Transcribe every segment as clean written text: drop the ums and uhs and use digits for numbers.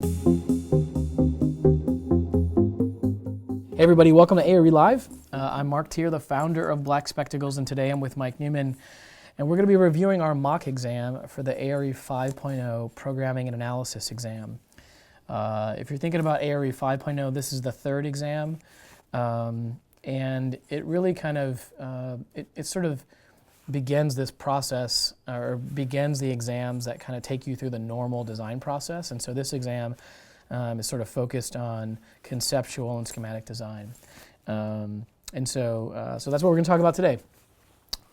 Hey everybody, welcome to ARE Live. I'm Mark Tier, the founder of Black Spectacles, and today I'm with Mike Newman, and we're going to be reviewing our mock exam for the ARE 5.0 Programming and Analysis exam. If you're thinking about ARE 5.0, this is the third exam, and it really kind of, it sort of begins this process, or begins the exams that kind of take you through the normal design process, and so this exam is sort of focused on conceptual and schematic design. So that's what we're going to talk about today.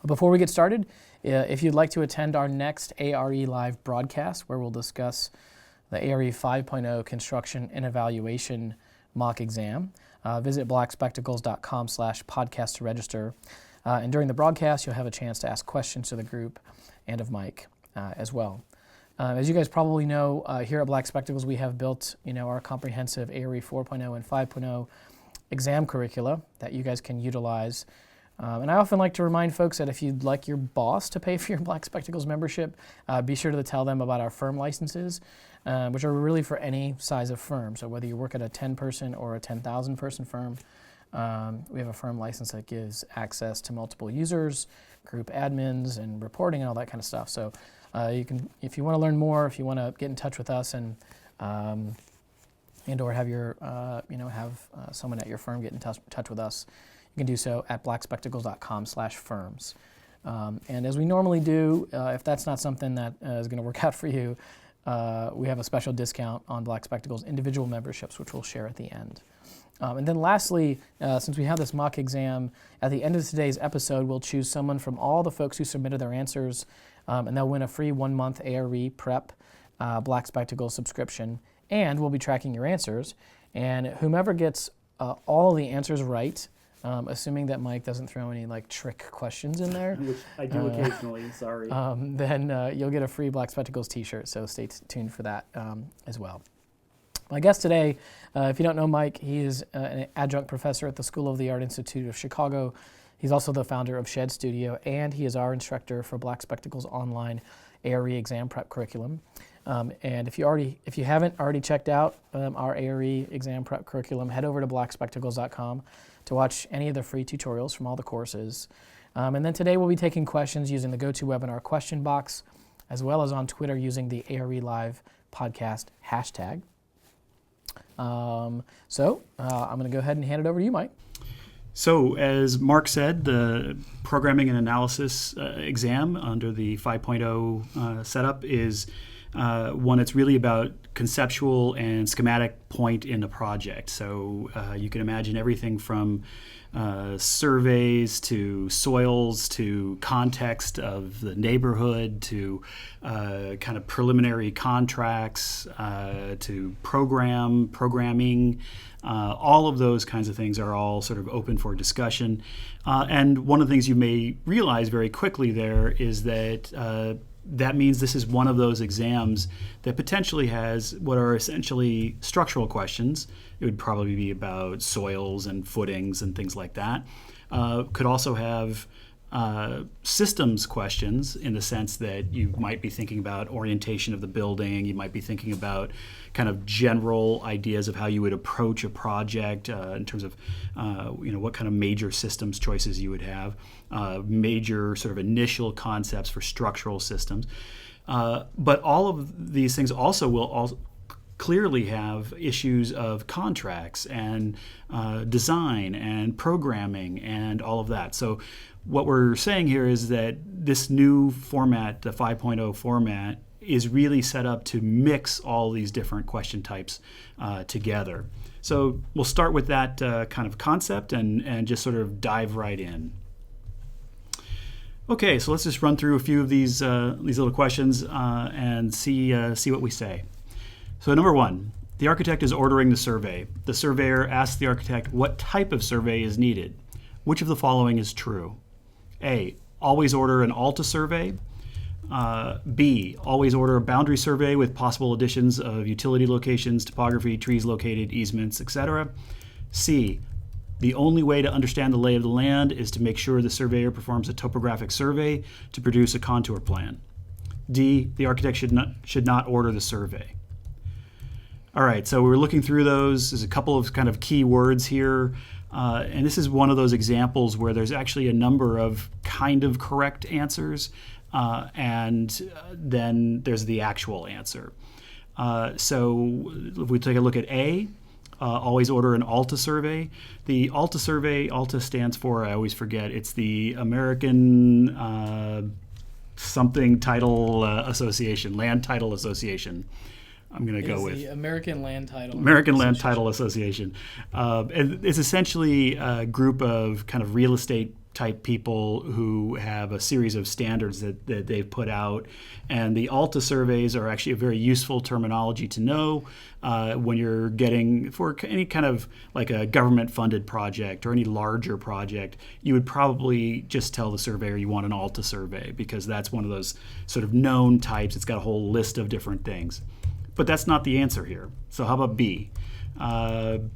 Before we get started, if you'd like to attend our next ARE Live broadcast, where we'll discuss the ARE 5.0 Construction and Evaluation mock exam, visit blackspectacles.com/podcast to register. And during the broadcast, you'll have a chance to ask questions to the group and of Mike as well. As you guys probably know, here at Black Spectacles, we have built, our comprehensive ARE 4.0 and 5.0 exam curricula that you guys can utilize. And I often like to remind folks that if you'd like your boss to pay for your Black Spectacles membership, be sure to tell them about our firm licenses, which are really for any size of firm. So whether you work at a 10-person or a 10,000-person firm, we have a firm license that gives access to multiple users, group admins, and reporting and all that kind of stuff. So you can, if you want to learn more, if you want to get in touch with us and or have your, have someone at your firm get in touch with us, you can do so at blackspectacles.com/firms. And as we normally do, if that's not something that is going to work out for you, we have a special discount on Black Spectacles individual memberships, which we'll share at the end. And then lastly, since we have this mock exam, at the end of today's episode, we'll choose someone from all the folks who submitted their answers, and they'll win a free 1-month ARE Prep Black Spectacles subscription, and we'll be tracking your answers. And whomever gets all the answers right, assuming that Mike doesn't throw any trick questions in there, which I do occasionally, sorry. Then you'll get a free Black Spectacles t-shirt, so stay tuned for that as well. My guest today, if you don't know Mike, he is an adjunct professor at the School of the Art Institute of Chicago. He's also the founder of Shed Studio, and he is our instructor for Black Spectacles online ARE exam prep curriculum. And if you haven't already checked out our ARE exam prep curriculum, head over to blackspectacles.com to watch any of the free tutorials from all the courses. And then today we'll be taking questions using the GoToWebinar question box, as well as on Twitter using the ARE Live podcast hashtag. I'm going to go ahead and hand it over to you, Mike. So, as Mark said, the Programming and Analysis exam under the 5.0 setup is one that's really about conceptual and schematic point in the project. So you can imagine everything from surveys to soils to context of the neighborhood to kind of preliminary contracts to programming. All of those kinds of things are all sort of open for discussion. And one of the things you may realize very quickly there is that that means this is one of those exams that potentially has what are essentially structural questions. It would probably be about soils and footings and things like that. Could also have systems questions in the sense that you might be thinking about orientation of the building. You might be thinking about kind of general ideas of how you would approach a project in terms of what kind of major systems choices you would have, major sort of initial concepts for structural systems. But all of these things also will clearly have issues of contracts and design and programming and all of that. So what we're saying here is that this new format, the 5.0 format, is really set up to mix all these different question types together. So we'll start with that kind of concept and just sort of dive right in. Okay, so let's just run through a few of these little questions and see what we say. So number one, the architect is ordering the survey. The surveyor asks the architect what type of survey is needed. Which of the following is true? A, always order an ALTA survey. B, always order a boundary survey with possible additions of utility locations, topography, trees located, easements, etc. C, the only way to understand the lay of the land is to make sure the surveyor performs a topographic survey to produce a contour plan. D, the architect should not order the survey. All right, so we're looking through those. There's a couple of kind of key words here. And this is one of those examples where there's actually a number of kind of correct answers, and then there's the actual answer. So if we take a look at A, always order an ALTA survey. The ALTA survey, ALTA stands for, I always forget, it's the American something Title Association, Land Title Association. I'm going to go with the American Land Title Association. And it's essentially a group of kind of real estate type people who have a series of standards that they've put out. And the ALTA surveys are actually a very useful terminology to know when you're getting, for any kind of like a government funded project or any larger project, you would probably just tell the surveyor you want an ALTA survey because that's one of those sort of known types. It's got a whole list of different things. But that's not the answer here. So how about B?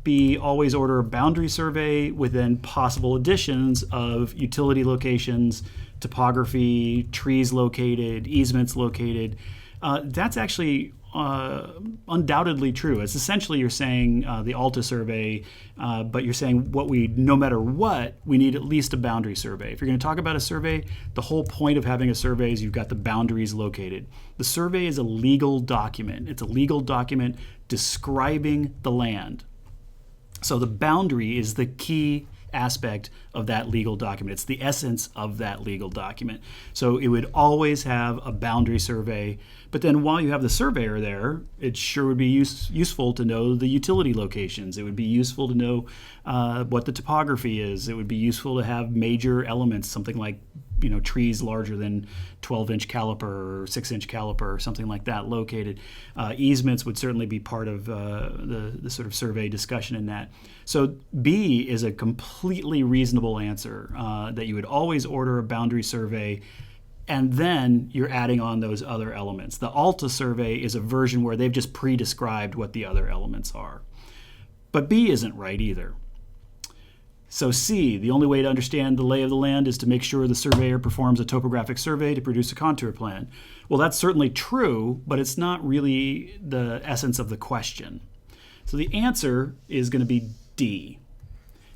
B, always order a boundary survey with then possible additions of utility locations, topography, trees located, easements located. That's actually undoubtedly true. It's essentially you're saying the ALTA survey, but you're saying no matter what, we need at least a boundary survey. If you're going to talk about a survey, the whole point of having a survey is you've got the boundaries located. The survey is a legal document. It's a legal document describing the land. So the boundary is the key aspect of that legal document. It's the essence of that legal document. So it would always have a boundary survey. But then while you have the surveyor there, it sure would be useful to know the utility locations. It would be useful to know what the topography is. It would be useful to have major elements, something like trees larger than 12-inch caliper or 6-inch caliper or something like that located. Easements would certainly be part of the sort of survey discussion in that. So B is a completely reasonable answer, that you would always order a boundary survey, and then you're adding on those other elements. The ALTA survey is a version where they've just pre-described what the other elements are. But B isn't right either. So C, the only way to understand the lay of the land is to make sure the surveyor performs a topographic survey to produce a contour plan. Well, that's certainly true, but it's not really the essence of the question. So the answer is going to be D.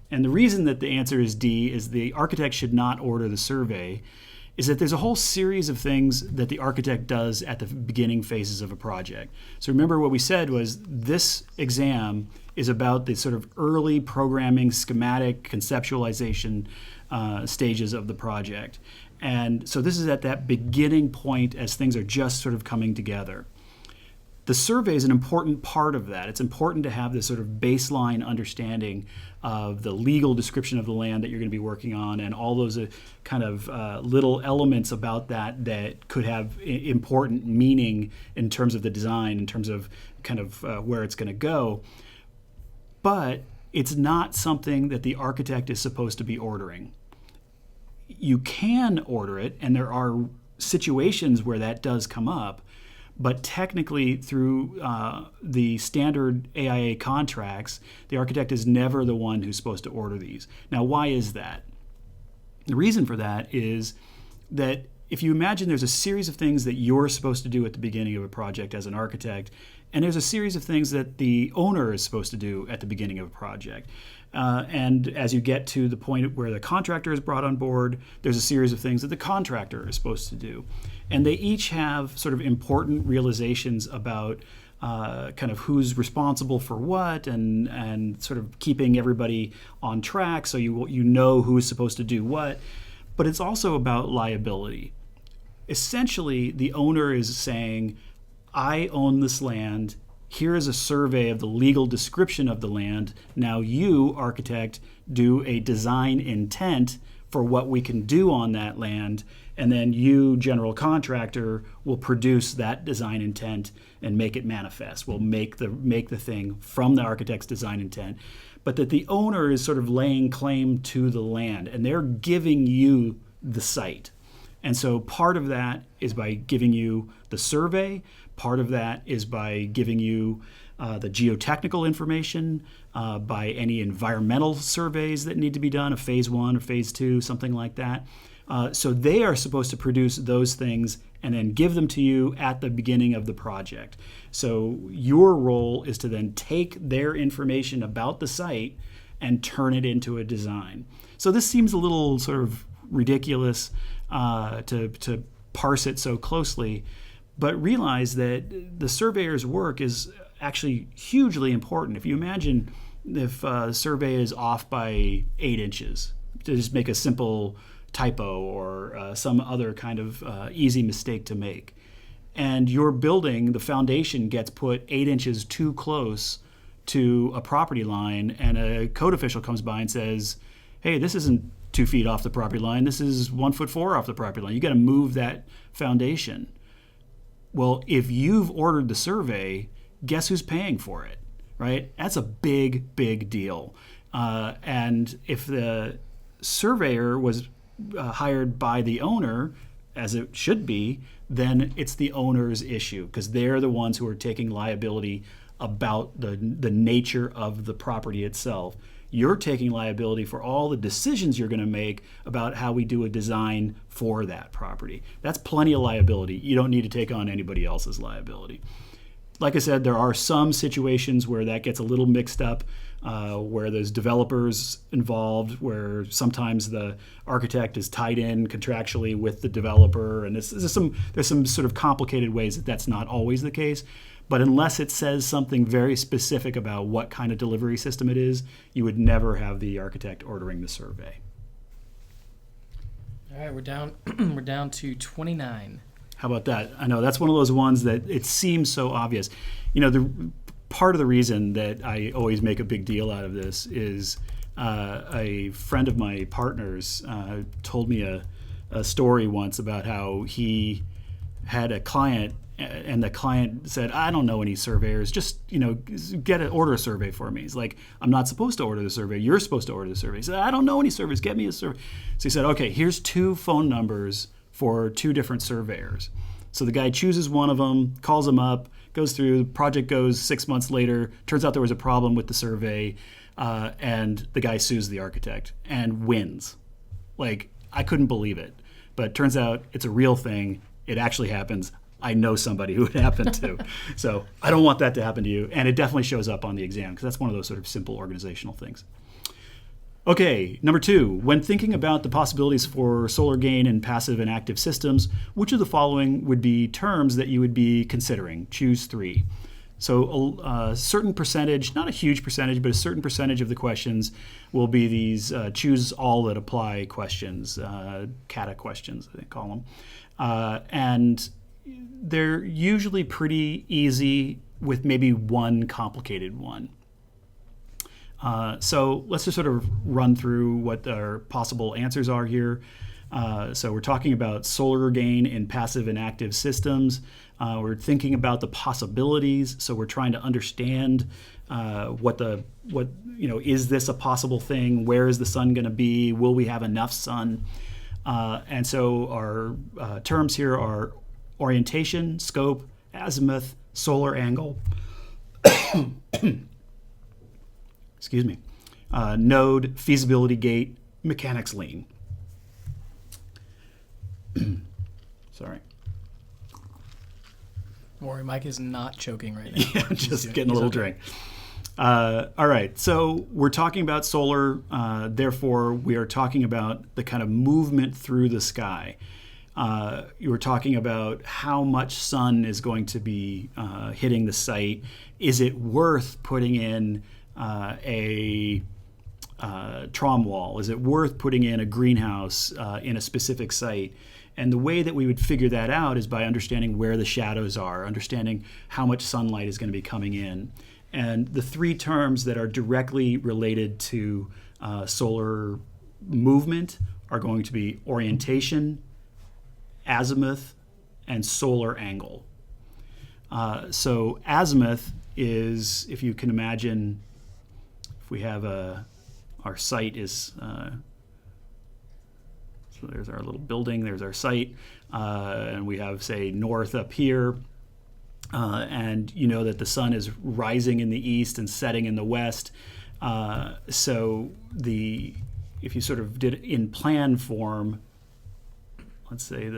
And the reason that the answer is D is the architect should not order the survey is that there's a whole series of things that the architect does at the beginning phases of a project. So remember what we said was this exam is about the sort of early programming, schematic, conceptualization stages of the project. And so this is at that beginning point as things are just sort of coming together. The survey is an important part of that. It's important to have this sort of baseline understanding of the legal description of the land that you're going to be working on and all those kind of little elements about that could have important meaning in terms of the design, in terms of kind of where it's going to go. But it's not something that the architect is supposed to be ordering. You can order it, and there are situations where that does come up, but technically through the standard AIA contracts, the architect is never the one who's supposed to order these. Now, why is that? The reason for that is that if you imagine there's a series of things that you're supposed to do at the beginning of a project as an architect, and there's a series of things that the owner is supposed to do at the beginning of a project. And as you get to the point where the contractor is brought on board, there's a series of things that the contractor is supposed to do. And they each have sort of important realizations about kind of who's responsible for what and sort of keeping everybody on track so you know who's supposed to do what. But it's also about liability. Essentially, the owner is saying, I own this land. Here is a survey of the legal description of the land. Now you, architect, do a design intent for what we can do on that land, and then you, general contractor, will produce that design intent and make it manifest. We'll make the thing from the architect's design intent. But that the owner is sort of laying claim to the land, and they're giving you the site. And so part of that is by giving you the survey. Part of that is by giving you the geotechnical information, by any environmental surveys that need to be done, a phase 1 or phase 2, something like that. So they are supposed to produce those things and then give them to you at the beginning of the project. So your role is to then take their information about the site and turn it into a design. So this seems a little sort of ridiculous to parse it so closely, but realize that the surveyor's work is actually hugely important. If you imagine if a survey is off by 8 inches, to just make a simple typo or some other kind of easy mistake to make, and your building, the foundation gets put 8 inches too close to a property line, and a code official comes by and says, hey, this isn't 2 feet off the property line, this is 1'4" off the property line. You got to move that foundation. Well, if you've ordered the survey, guess who's paying for it, right? That's a big, big deal. And if the surveyor was hired by the owner, as it should be, then it's the owner's issue, because they're the ones who are taking liability about the nature of the property itself. You're taking liability for all the decisions you're going to make about how we do a design for that property. That's plenty of liability. You don't need to take on anybody else's liability. Like I said, there are some situations where that gets a little mixed up, where there's developers involved, where sometimes the architect is tied in contractually with the developer, and there's some sort of complicated ways that that's not always the case. But unless it says something very specific about what kind of delivery system it is, you would never have the architect ordering the survey. All right, we're down we're down to 29. How about that? I know that's one of those ones that it seems so obvious. You know, the part of the reason that I always make a big deal out of this is a friend of my partner's told me a story once about how he had a client, and the client said, I don't know any surveyors, just, order a survey for me. He's like, I'm not supposed to order the survey. You're supposed to order the survey. He said, I don't know any surveys. Get me a survey. So he said, okay, here's 2 phone numbers for 2 different surveyors. So the guy chooses one of them, calls them up, goes through, the project goes 6 months later, turns out there was a problem with the survey, and the guy sues the architect and wins. Like, I couldn't believe it. But it turns out it's a real thing. It actually happens. I know somebody who it happened to. So I don't want that to happen to you. And it definitely shows up on the exam, because that's one of those sort of simple organizational things. Okay, number 2, when thinking about the possibilities for solar gain in passive and active systems, which of the following would be terms that you would be considering? Choose 3. So a certain percentage, not a huge percentage, but a certain percentage of the questions will be these choose all that apply questions, kata questions, I think call them. And they're usually pretty easy with maybe one complicated one. So let's just sort of run through what our possible answers are here. So we're talking about solar gain in passive and active systems. We're thinking about the possibilities. So we're trying to understand is this a possible thing? Where is the sun going to be? Will we have enough sun? And so our terms here are orientation, scope, azimuth, solar angle. Excuse me. Node, feasibility gate, mechanics lien. Sorry. Don't worry, Mike is not choking right now. Yeah, just getting a little drink. All right, so we're talking about solar. Therefore, we are talking about the kind of movement through the sky. You were talking about how much sun is going to be hitting the site. Is it worth putting in a trom wall? Is it worth putting in a greenhouse in a specific site? And the way that we would figure that out is by understanding where the shadows are, understanding how much sunlight is going to be coming in. And the 3 terms that are directly related to solar movement are going to be orientation, azimuth, and solar angle. So azimuth is, if you can imagine, if we have our site is, so there's our little building, there's our site, and we have, say, north up here, and you know that the sun is rising in the east and setting in the west. So if you sort of did it in plan form, let's say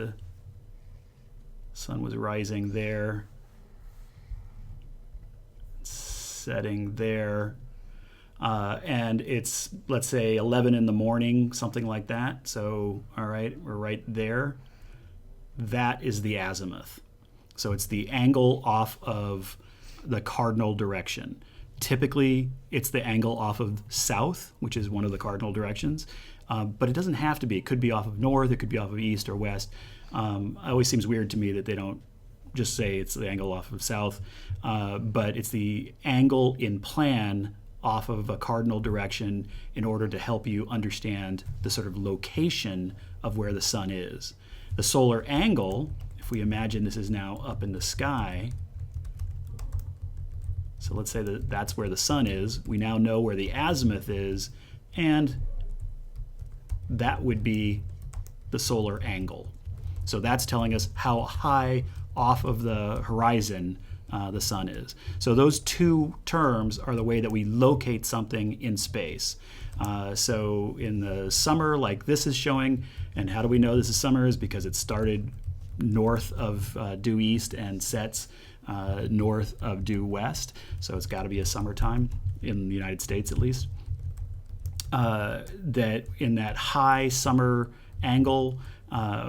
Sun was rising there, setting there. And it's, let's say, 11 in the morning, something like that. So, all right, we're right there. That is the azimuth. So it's the angle off of the cardinal direction. Typically, it's the angle off of south, which is one of the cardinal directions. But it doesn't have to be. It could be off of north. It could be off of east or west. It always seems weird to me that they don't just say it's the angle off of south. But it's the angle in plan off of a cardinal direction in order to help you understand the sort of location of where the sun is. The solar angle, if we imagine this is now up in the sky, so let's say that that's where the sun is. We now know where the azimuth is, and that would be the solar angle. So that's telling us how high off of the horizon the sun is. So those two terms are the way that we locate something in space. So in the summer, like this is showing, and how do we know this is summer is because it started north of due east and sets north of due west. So it's got to be a summertime in the United States at least. That in that high summer angle,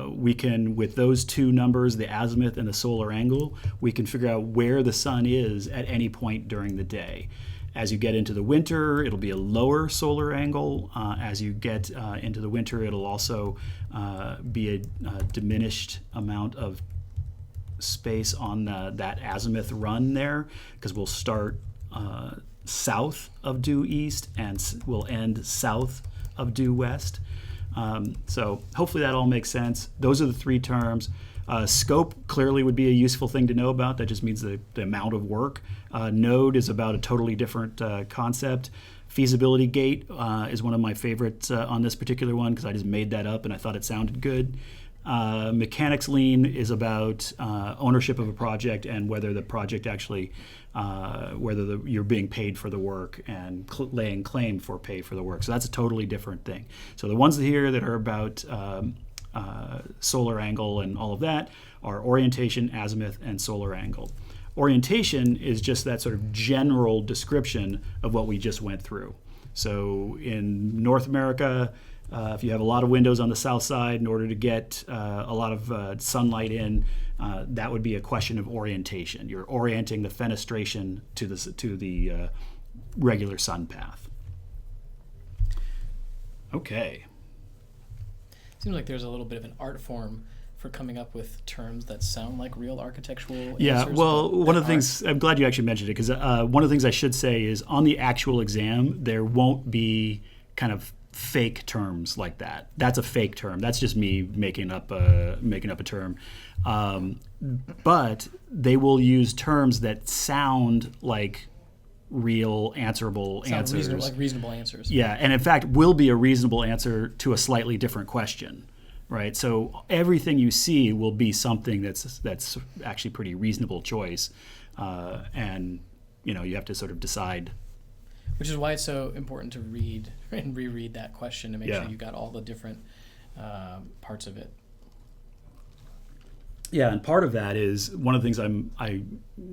we can, with those two numbers, the azimuth and the solar angle, we can figure out where the sun is at any point during the day. As you get into the winter, it'll be a lower solar angle. As you get into the winter, it'll also be a diminished amount of space on that azimuth run there, because we'll start south of due east and we'll end south of due west. So hopefully that all makes sense. Those are the three terms. Scope clearly would be a useful thing to know about. That just means the amount of work. Node is about a totally different concept. Feasibility gate is one of my favorites on this particular one because I just made that up and I thought it sounded good. Mechanics lien is about ownership of a project and whether the project actually, you're being paid for the work and laying claim for pay for the work. So that's a totally different thing. So the ones here that are about solar angle and all of that are orientation, azimuth, and solar angle. Orientation is just that sort of general description of what we just went through. So in North America, if you have a lot of windows on the south side, in order to get a lot of sunlight in, that would be a question of orientation. You're orienting the fenestration to the regular sun path. Okay. Seems like there's a little bit of an art form for coming up with terms that sound like real architectural Yeah, answers. well, one of the things, I'm glad you actually mentioned it, because one of the things I should say is on the actual exam, there won't be kind of fake terms like that. That's a fake term. That's just me making up a term. But they will use terms that sound like real answerable answers. Reasonable answers. Yeah, and in fact will be a reasonable answer to a slightly different question, right? So everything you see will be something that's actually pretty reasonable choice, and you have to sort of decide. Which is why it's so important to read and reread that question to make sure you got all the different parts of it. Yeah, and part of that is one of the things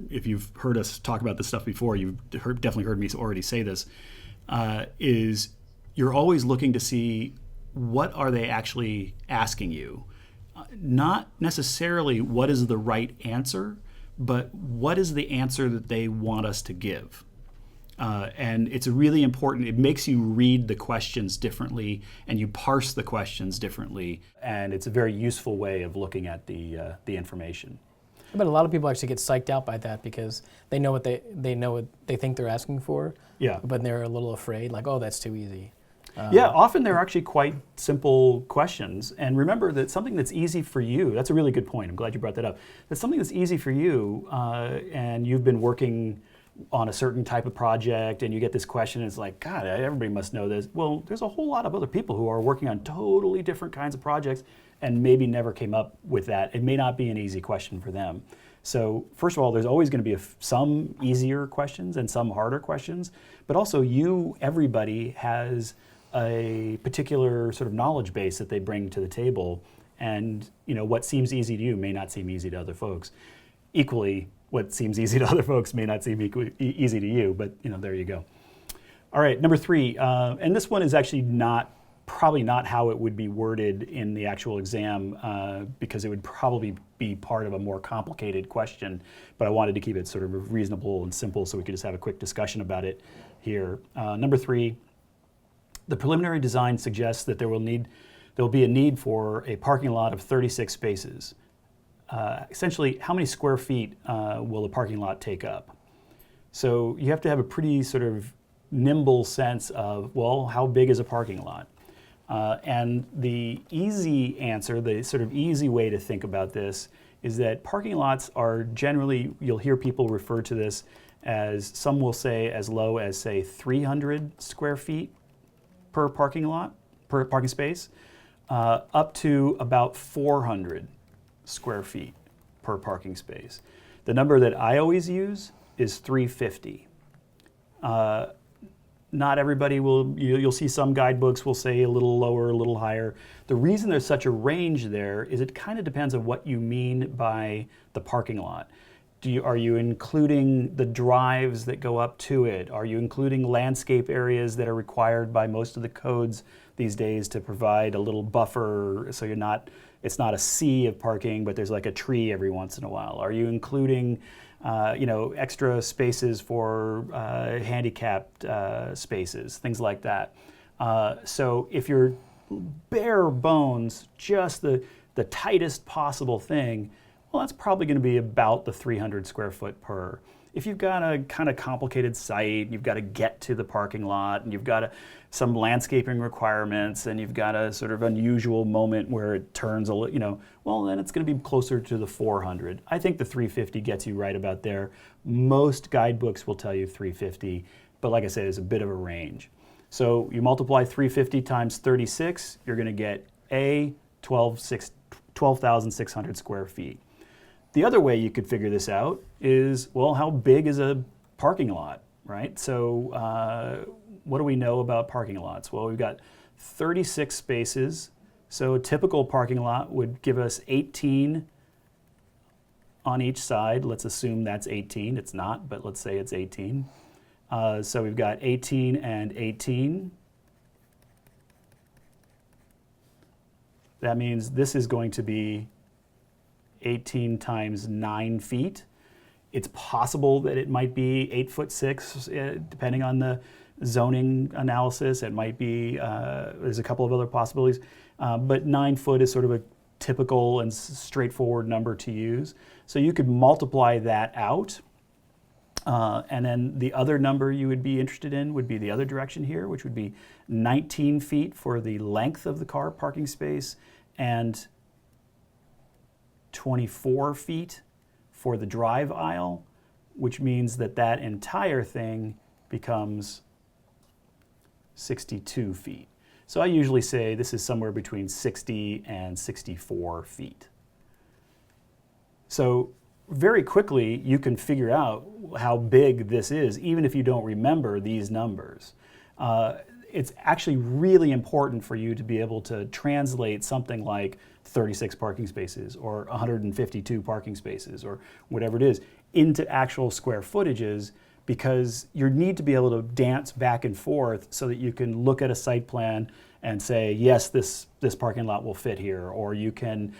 if you've heard us talk about this stuff before, you've definitely heard me already say this, is you're always looking to see what are they actually asking you. Not necessarily what is the right answer, but what is the answer that they want us to give. And it's really important. It makes you read the questions differently and you parse the questions differently. And it's a very useful way of looking at the information. But a lot of people actually get psyched out by that because they know what they think they're asking for. Yeah. But they're a little afraid, like, oh, that's too easy. Yeah, often they're actually quite simple questions. And remember that something that's easy for you, that's a really good point. I'm glad you brought that up. That's something that's easy for you and you've been working on a certain type of project and you get this question, it's like, God, everybody must know this. Well, there's a whole lot of other people who are working on totally different kinds of projects and maybe never came up with that. It may not be an easy question for them. So first of all, there's always going to be some easier questions and some harder questions, but also everybody has a particular sort of knowledge base that they bring to the table. And what seems easy to you may not seem easy to other folks. Equally, what seems easy to other folks may not seem easy to you, but there you go. All right, number 3, and this one is actually probably not how it would be worded in the actual exam, because it would probably be part of a more complicated question, but I wanted to keep it sort of reasonable and simple so we could just have a quick discussion about it here. Number 3, the preliminary design suggests that there will be a need for a parking lot of 36 spaces. Essentially, how many square feet will the parking lot take up? So you have to have a pretty sort of nimble sense of, well, how big is a parking lot? And the easy answer, the sort of easy way to think about this, is that parking lots are generally, you'll hear people refer to this as, some will say as low as, say, 300 square feet per parking lot, per parking space, up to about 400 square feet per parking space. The number that I always use is 350. Not everybody you'll see some guidebooks will say a little lower, a little higher. The reason there's such a range there is it kind of depends on what you mean by the parking lot. Are you including the drives that go up to it? Are you including landscape areas that are required by most of the codes these days to provide a little buffer so it's not a sea of parking, but there's like a tree every once in a while? Are you including extra spaces for handicapped spaces, things like that? So if you're bare bones, just the tightest possible thing, well, that's probably going to be about the 300 square foot per. If you've got a kind of complicated site, you've got to get to the parking lot, and you've got some landscaping requirements, and you've got a sort of unusual moment where it turns well, then it's going to be closer to the 400. I think the 350 gets you right about there. Most guidebooks will tell you 350, but like I said, it's a bit of a range. So you multiply 350 times 36, you're going to get 12,600 square feet. The other way you could figure this out is, well, how big is a parking lot, right? So what do we know about parking lots? Well, we've got 36 spaces. So a typical parking lot would give us 18 on each side. Let's assume that's 18. It's not, but let's say it's 18. So we've got 18 and 18. That means this is going to be 18 times 9 feet. It's possible that it might be 8'6", depending on the zoning analysis. It might be, there's a couple of other possibilities, but 9 foot is sort of a typical and straightforward number to use. So you could multiply that out, and then the other number you would be interested in would be the other direction here, which would be 19 feet for the length of the car parking space, and 24 feet for the drive aisle, which means that entire thing becomes 62 feet. So I usually say this is somewhere between 60 and 64 feet. So very quickly you can figure out how big this is, even if you don't remember these numbers. It's actually really important for you to be able to translate something like 36 parking spaces or 152 parking spaces or whatever it is into actual square footages, because you need to be able to dance back and forth so that you can look at a site plan and say, yes, this parking lot will fit here, or you can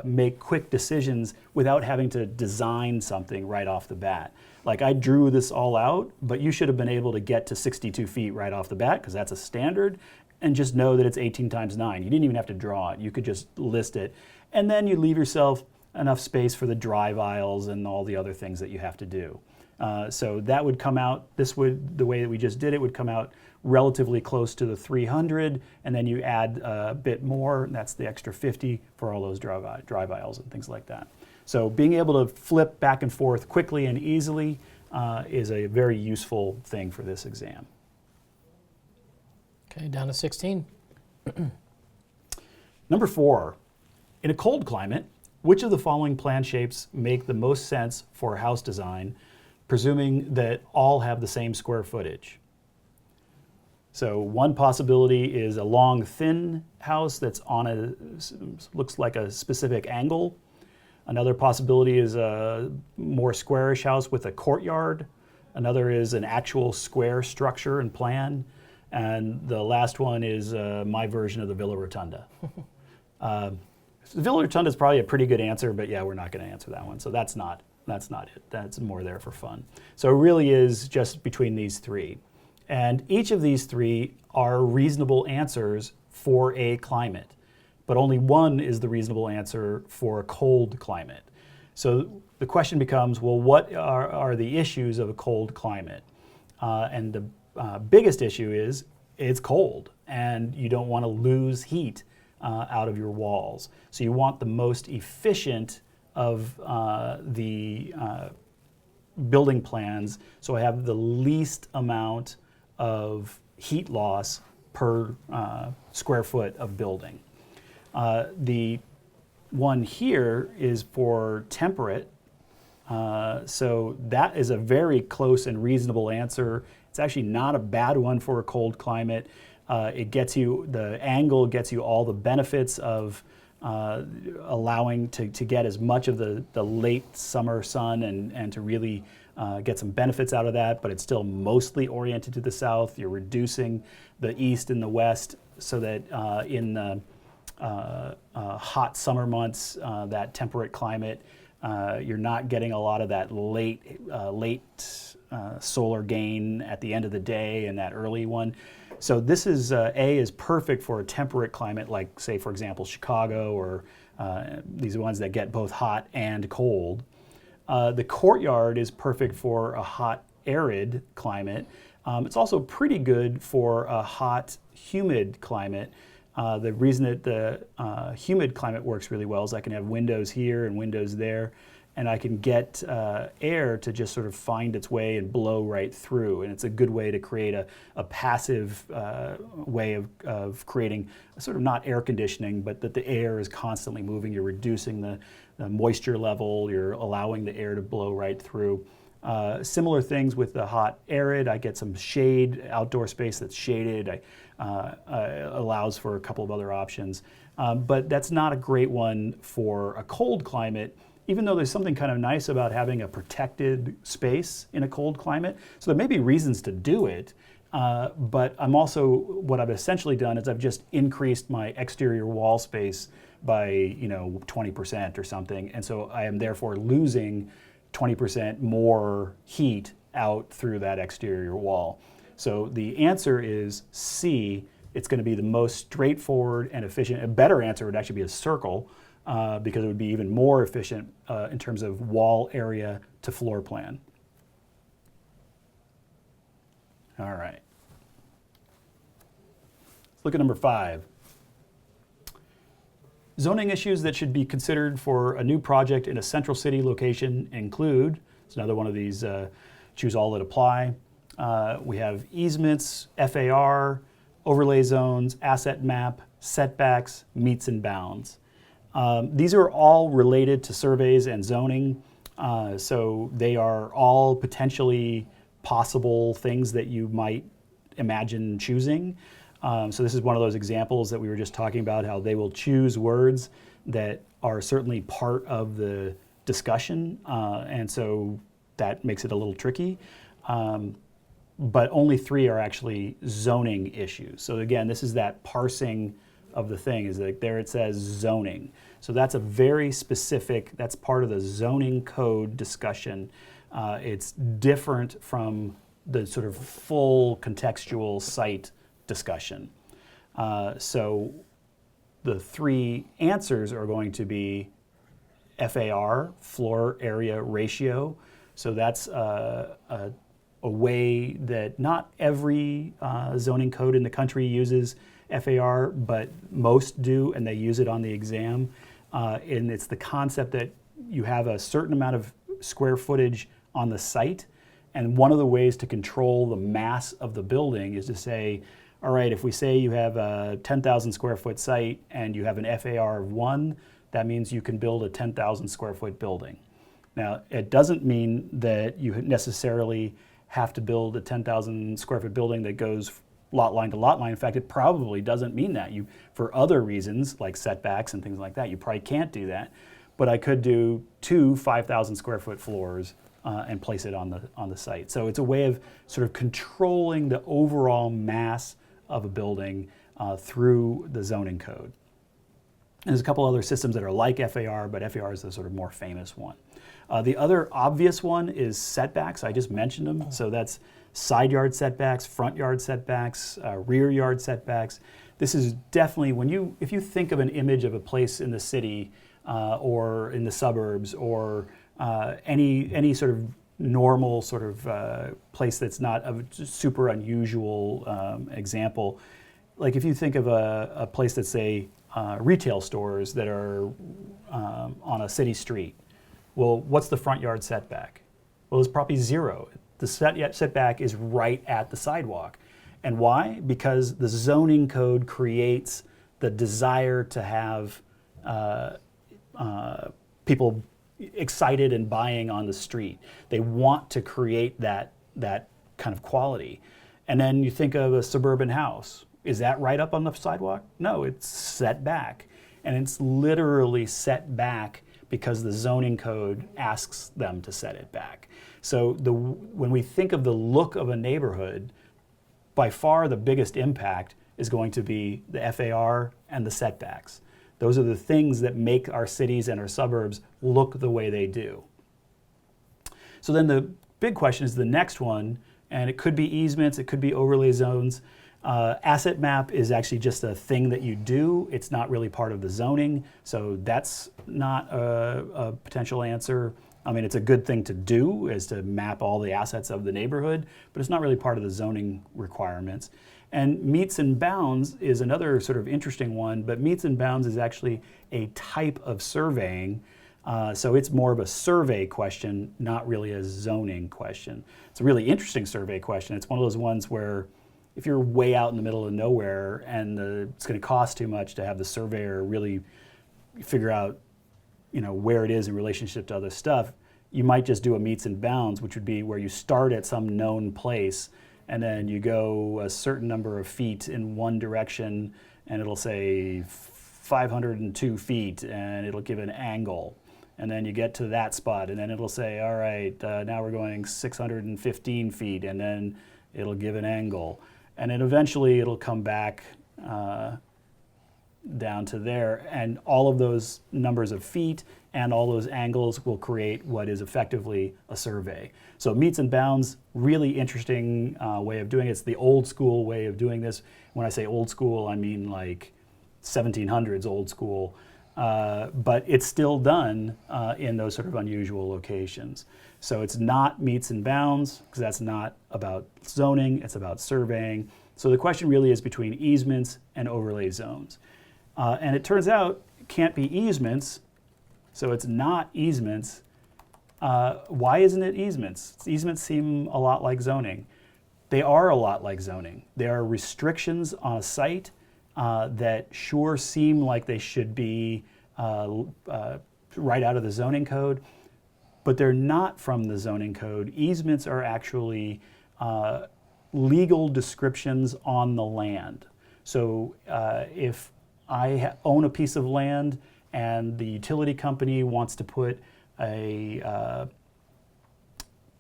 make quick decisions without having to design something right off the bat. Like, I drew this all out, but you should have been able to get to 62 feet right off the bat, because that's a standard, and just know that it's 18 times 9. You didn't even have to draw it. You could just list it. And then you leave yourself enough space for the drive aisles and all the other things that you have to do. So that would come out, the way that we just did it would come out relatively close to the 300, and then you add a bit more, and that's the extra 50 for all those drive aisles and things like that. So being able to flip back and forth quickly and easily is a very useful thing for this exam. Okay, down to 16. Number 4, in a cold climate, which of the following plan shapes make the most sense for a house design, presuming that all have the same square footage? So one possibility is a long, thin house that's looks like a specific angle. Another possibility is a more squarish house with a courtyard. Another is an actual square structure and plan. And the last one is my version of the Villa Rotunda. The Villa Rotunda is probably a pretty good answer, but yeah, we're not going to answer that one. So that's not it. That's more there for fun. So it really is just between these three. And each of these three are reasonable answers for a climate, but only one is the reasonable answer for a cold climate. So the question becomes, well, what are the issues of a cold climate? And the biggest issue is it's cold, and you don't want to lose heat out of your walls. So you want the most efficient of the building plans, so I have the least amount of heat loss per square foot of building. The one here is for temperate, so that is a very close and reasonable answer. It's actually not a bad one for a cold climate. The angle gets you all the benefits of allowing to get as much of the late summer sun and to really get some benefits out of that, but it's still mostly oriented to the south. You're reducing the east and the west so that in the hot summer months, that temperate climate, you're not getting a lot of that late solar gain at the end of the day and that early one. So this is, A is perfect for a temperate climate like, say, for example, Chicago or these ones that get both hot and cold. The courtyard is perfect for a hot, arid climate. It's also pretty good for a hot, humid climate. The reason that the humid climate works really well is I can have windows here and windows there, and I can get air to just sort of find its way and blow right through. And it's a good way to create a passive way of creating sort of not air conditioning, but that the air is constantly moving. You're reducing the moisture level, you're allowing the air to blow right through. Similar things with the hot arid. I get some shade, outdoor space that's shaded. Allows for a couple of other options. But that's not a great one for a cold climate, even though there's something kind of nice about having a protected space in a cold climate. So there may be reasons to do it, but what I've essentially done is I've just increased my exterior wall space by 20% or something, and so I am therefore losing 20% more heat out through that exterior wall. So the answer is C. It's going to be the most straightforward and efficient. A better answer would actually be a circle, because it would be even more efficient in terms of wall area to floor plan. All right. Let's look at number 5. Zoning issues that should be considered for a new project in a central city location include, it's another one of these choose all that apply. We have easements, FAR, overlay zones, asset map, setbacks, meets and bounds. These are all related to surveys and zoning, so they are all potentially possible things that you might imagine choosing. So this is one of those examples that we were just talking about, how they will choose words that are certainly part of the discussion, and so that makes it a little tricky. But only 3 are actually zoning issues. So again, this is that parsing of the thing, is like there it says zoning. So that's a very specific, that's part of the zoning code discussion. It's different from the sort of full contextual site discussion. So the 3 answers are going to be FAR, floor area ratio. So that's a way that not every zoning code in the country uses FAR, but most do, and they use it on the exam. And it's the concept that you have a certain amount of square footage on the site, and one of the ways to control the mass of the building is to say, all right, if we say you have a 10,000 square foot site and you have an FAR of 1, that means you can build a 10,000 square foot building. Now, it doesn't mean that you necessarily have to build a 10,000 square foot building that goes lot line to lot line. In fact, it probably doesn't mean that. For other reasons, like setbacks and things like that, you probably can't do that. But I could do two 5,000 square foot floors and place it on the site. So it's a way of sort of controlling the overall mass of a building through the zoning code. And there's a couple other systems that are like FAR, but FAR is the sort of more famous one. The other obvious one is setbacks. I just mentioned them. So that's side yard setbacks, front yard setbacks, rear yard setbacks. This is definitely if you think of an image of a place in the city or in the suburbs or any sort of normal sort of place that's not a super unusual example, like if you think of a place that's say retail stores that are on a city street, well, what's the front yard setback? Well, it's probably 0. The setback is right at the sidewalk. And why? Because the zoning code creates the desire to have people excited and buying on the street. They want to create that kind of quality. And then you think of a suburban house. Is that right up on the sidewalk? No, it's set back. And it's literally set back because the zoning code asks them to set it back. So when we think of the look of a neighborhood, by far the biggest impact is going to be the FAR and the setbacks. Those are the things that make our cities and our suburbs look the way they do. So then the big question is the next one, and it could be easements, it could be overlay zones. Asset map is actually just a thing that you do. It's not really part of the zoning, so that's not a potential answer. I mean, it's a good thing to do, is to map all the assets of the neighborhood, but it's not really part of the zoning requirements. And meets and bounds is another sort of interesting one, but meets and bounds is actually a type of surveying. So it's more of a survey question, not really a zoning question. It's a really interesting survey question. It's one of those ones where if you're way out in the middle of nowhere and it's going to cost too much to have the surveyor really figure out, where it is in relationship to other stuff, you might just do a meets and bounds, which would be where you start at some known place and then you go a certain number of feet in one direction and it'll say 502 feet and it'll give an angle. And then you get to that spot and then it'll say, all right, now we're going 615 feet and then it'll give an angle. And then eventually it'll come back down to there, and all of those numbers of feet and all those angles will create what is effectively a survey. So meets and bounds, really interesting way of doing it. It's the old school way of doing this. When I say old school, I mean like 1700s old school, but it's still done in those sort of unusual locations. So it's not meets and bounds, because that's not about zoning, it's about surveying. So the question really is between easements and overlay zones. And it turns out it can't be easements, so it's not easements. Why isn't it easements? Easements seem a lot like zoning. They are a lot like zoning. They are restrictions on a site that sure seem like they should be right out of the zoning code, but they're not from the zoning code. Easements are actually legal descriptions on the land. So if I own a piece of land and the utility company wants to put a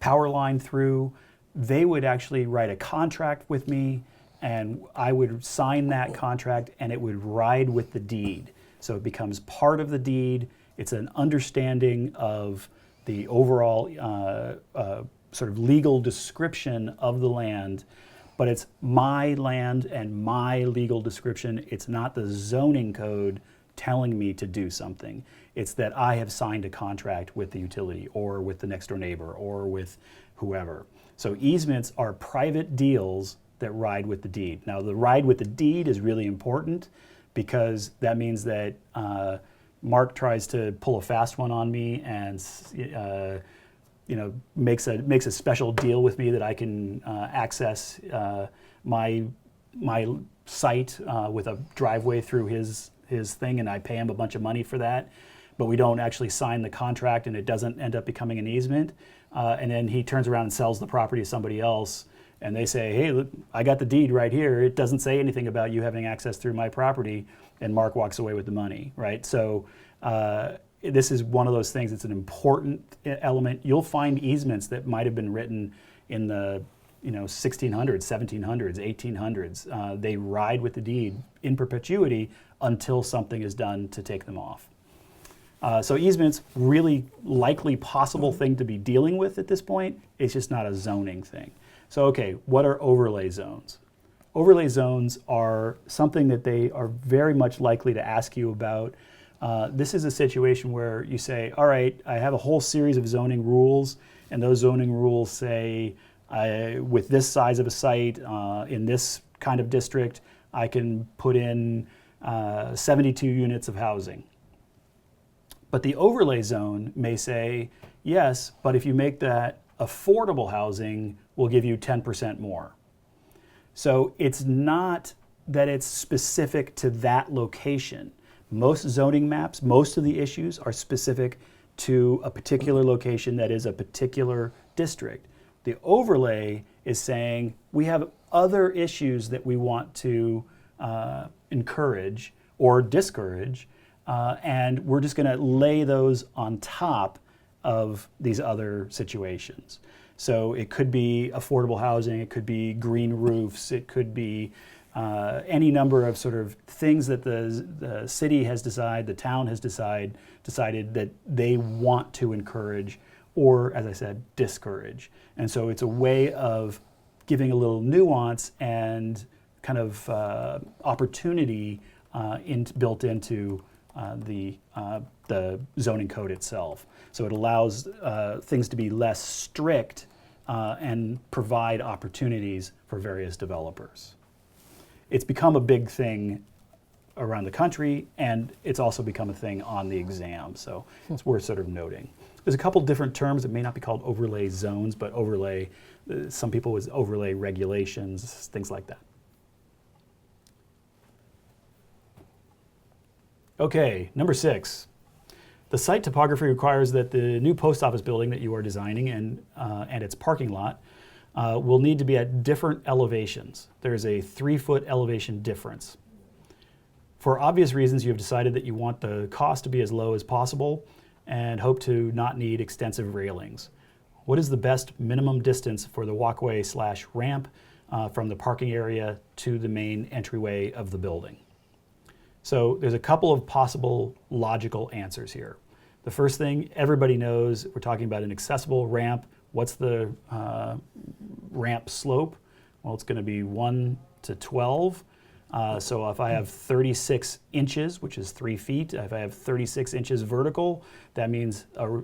power line through, they would actually write a contract with me and I would sign that contract and it would ride with the deed. So it becomes part of the deed. It's an understanding of the overall sort of legal description of the land, but it's my land and my legal description. It's not the zoning code telling me to do something. It's that I have signed a contract with the utility or with the next door neighbor or with whoever. So easements are private deals that ride with the deed. Now the ride with the deed is really important because that means that Mark tries to pull a fast one on me and makes a special deal with me that I can access my site with a driveway through his thing, and I pay him a bunch of money for that, but we don't actually sign the contract and it doesn't end up becoming an easement, and then he turns around and sells the property to somebody else, and they say, hey, look, I got the deed right here. It doesn't say anything about you having access through my property, and Mark walks away with the money, right? So this is one of those things. It's an important element. You'll find easements that might have been written in the 1600s, 1700s, 1800s. They ride with the deed in perpetuity until something is done to take them off. So easements, really likely possible thing to be dealing with at this point. It's just not a zoning thing. So okay, what are overlay zones? Overlay zones are something that they are very much likely to ask you about. This is a situation where you say, all right, I have a whole series of zoning rules, and those zoning rules say, with this size of a site, in this kind of district, I can put in 72 units of housing. But the overlay zone may say, yes, but if you make that affordable housing, we'll give you 10% more. So it's not that it's specific to that location. Most zoning maps, most of the issues are specific to a particular location that is a particular district. The overlay is saying we have other issues that we want to encourage or discourage, and we're just going to lay those on top of these other situations. So it could be affordable housing, it could be green roofs, it could be any number of sort of things that the city has decided, the town has decided that they want to encourage or, as I said, discourage. And so it's a way of giving a little nuance and kind of opportunity built into the zoning code itself. So it allows things to be less strict and provide opportunities for various developers. It's become a big thing around the country, and it's also become a thing on the exam, so it's worth sort of noting. There's a couple different terms. It may not be called overlay zones, but overlay, some people with overlay regulations, things like that. Okay, number 6. The site topography requires that the new post office building that you are designing and its parking lot will need to be at different elevations. There's a 3-foot elevation difference. For obvious reasons, you have decided that you want the cost to be as low as possible and hope to not need extensive railings. What is the best minimum distance for the walkway/ramp from the parking area to the main entryway of the building? So there's a couple of possible logical answers here. The first thing, everybody knows we're talking about an accessible ramp. What's the ramp slope? Well, it's going to be 1 to 12. So if I have 36 inches, which is 3 feet, if I have 36 inches vertical, that means a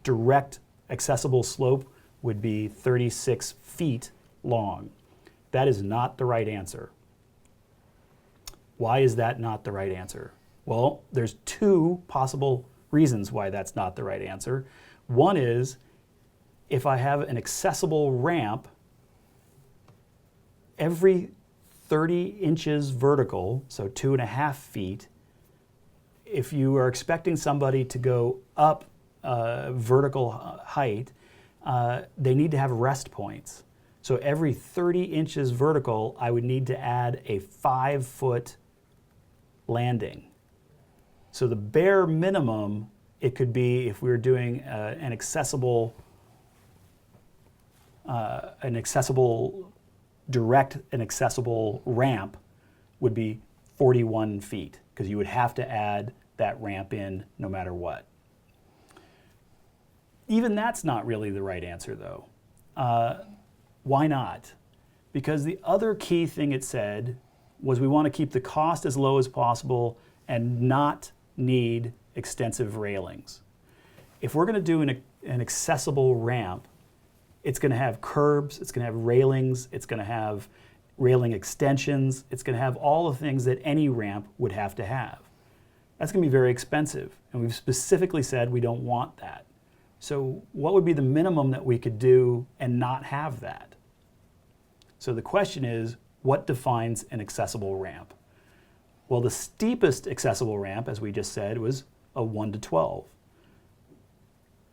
direct accessible slope would be 36 feet long. That is not the right answer. Why is that not the right answer? Well, there's 2 possible reasons why that's not the right answer. One is, if I have an accessible ramp, every 30 inches vertical, so 2.5 feet, if you are expecting somebody to go up vertical height, they need to have rest points. So every 30 inches vertical, I would need to add a 5-foot landing. So the bare minimum, it could be, if we were doing an accessible direct and accessible ramp, would be 41 feet, because you would have to add that ramp in no matter what. Even that's not really the right answer, though. Why not? Because the other key thing it said was we want to keep the cost as low as possible and not need extensive railings. If we're going to do an accessible ramp, it's going to have curbs, it's going to have railings, it's going to have railing extensions, it's going to have all the things that any ramp would have to have. That's going to be very expensive, and we've specifically said we don't want that. So what would be the minimum that we could do and not have that? So the question is, what defines an accessible ramp? Well, the steepest accessible ramp, as we just said, was a 1 to 12.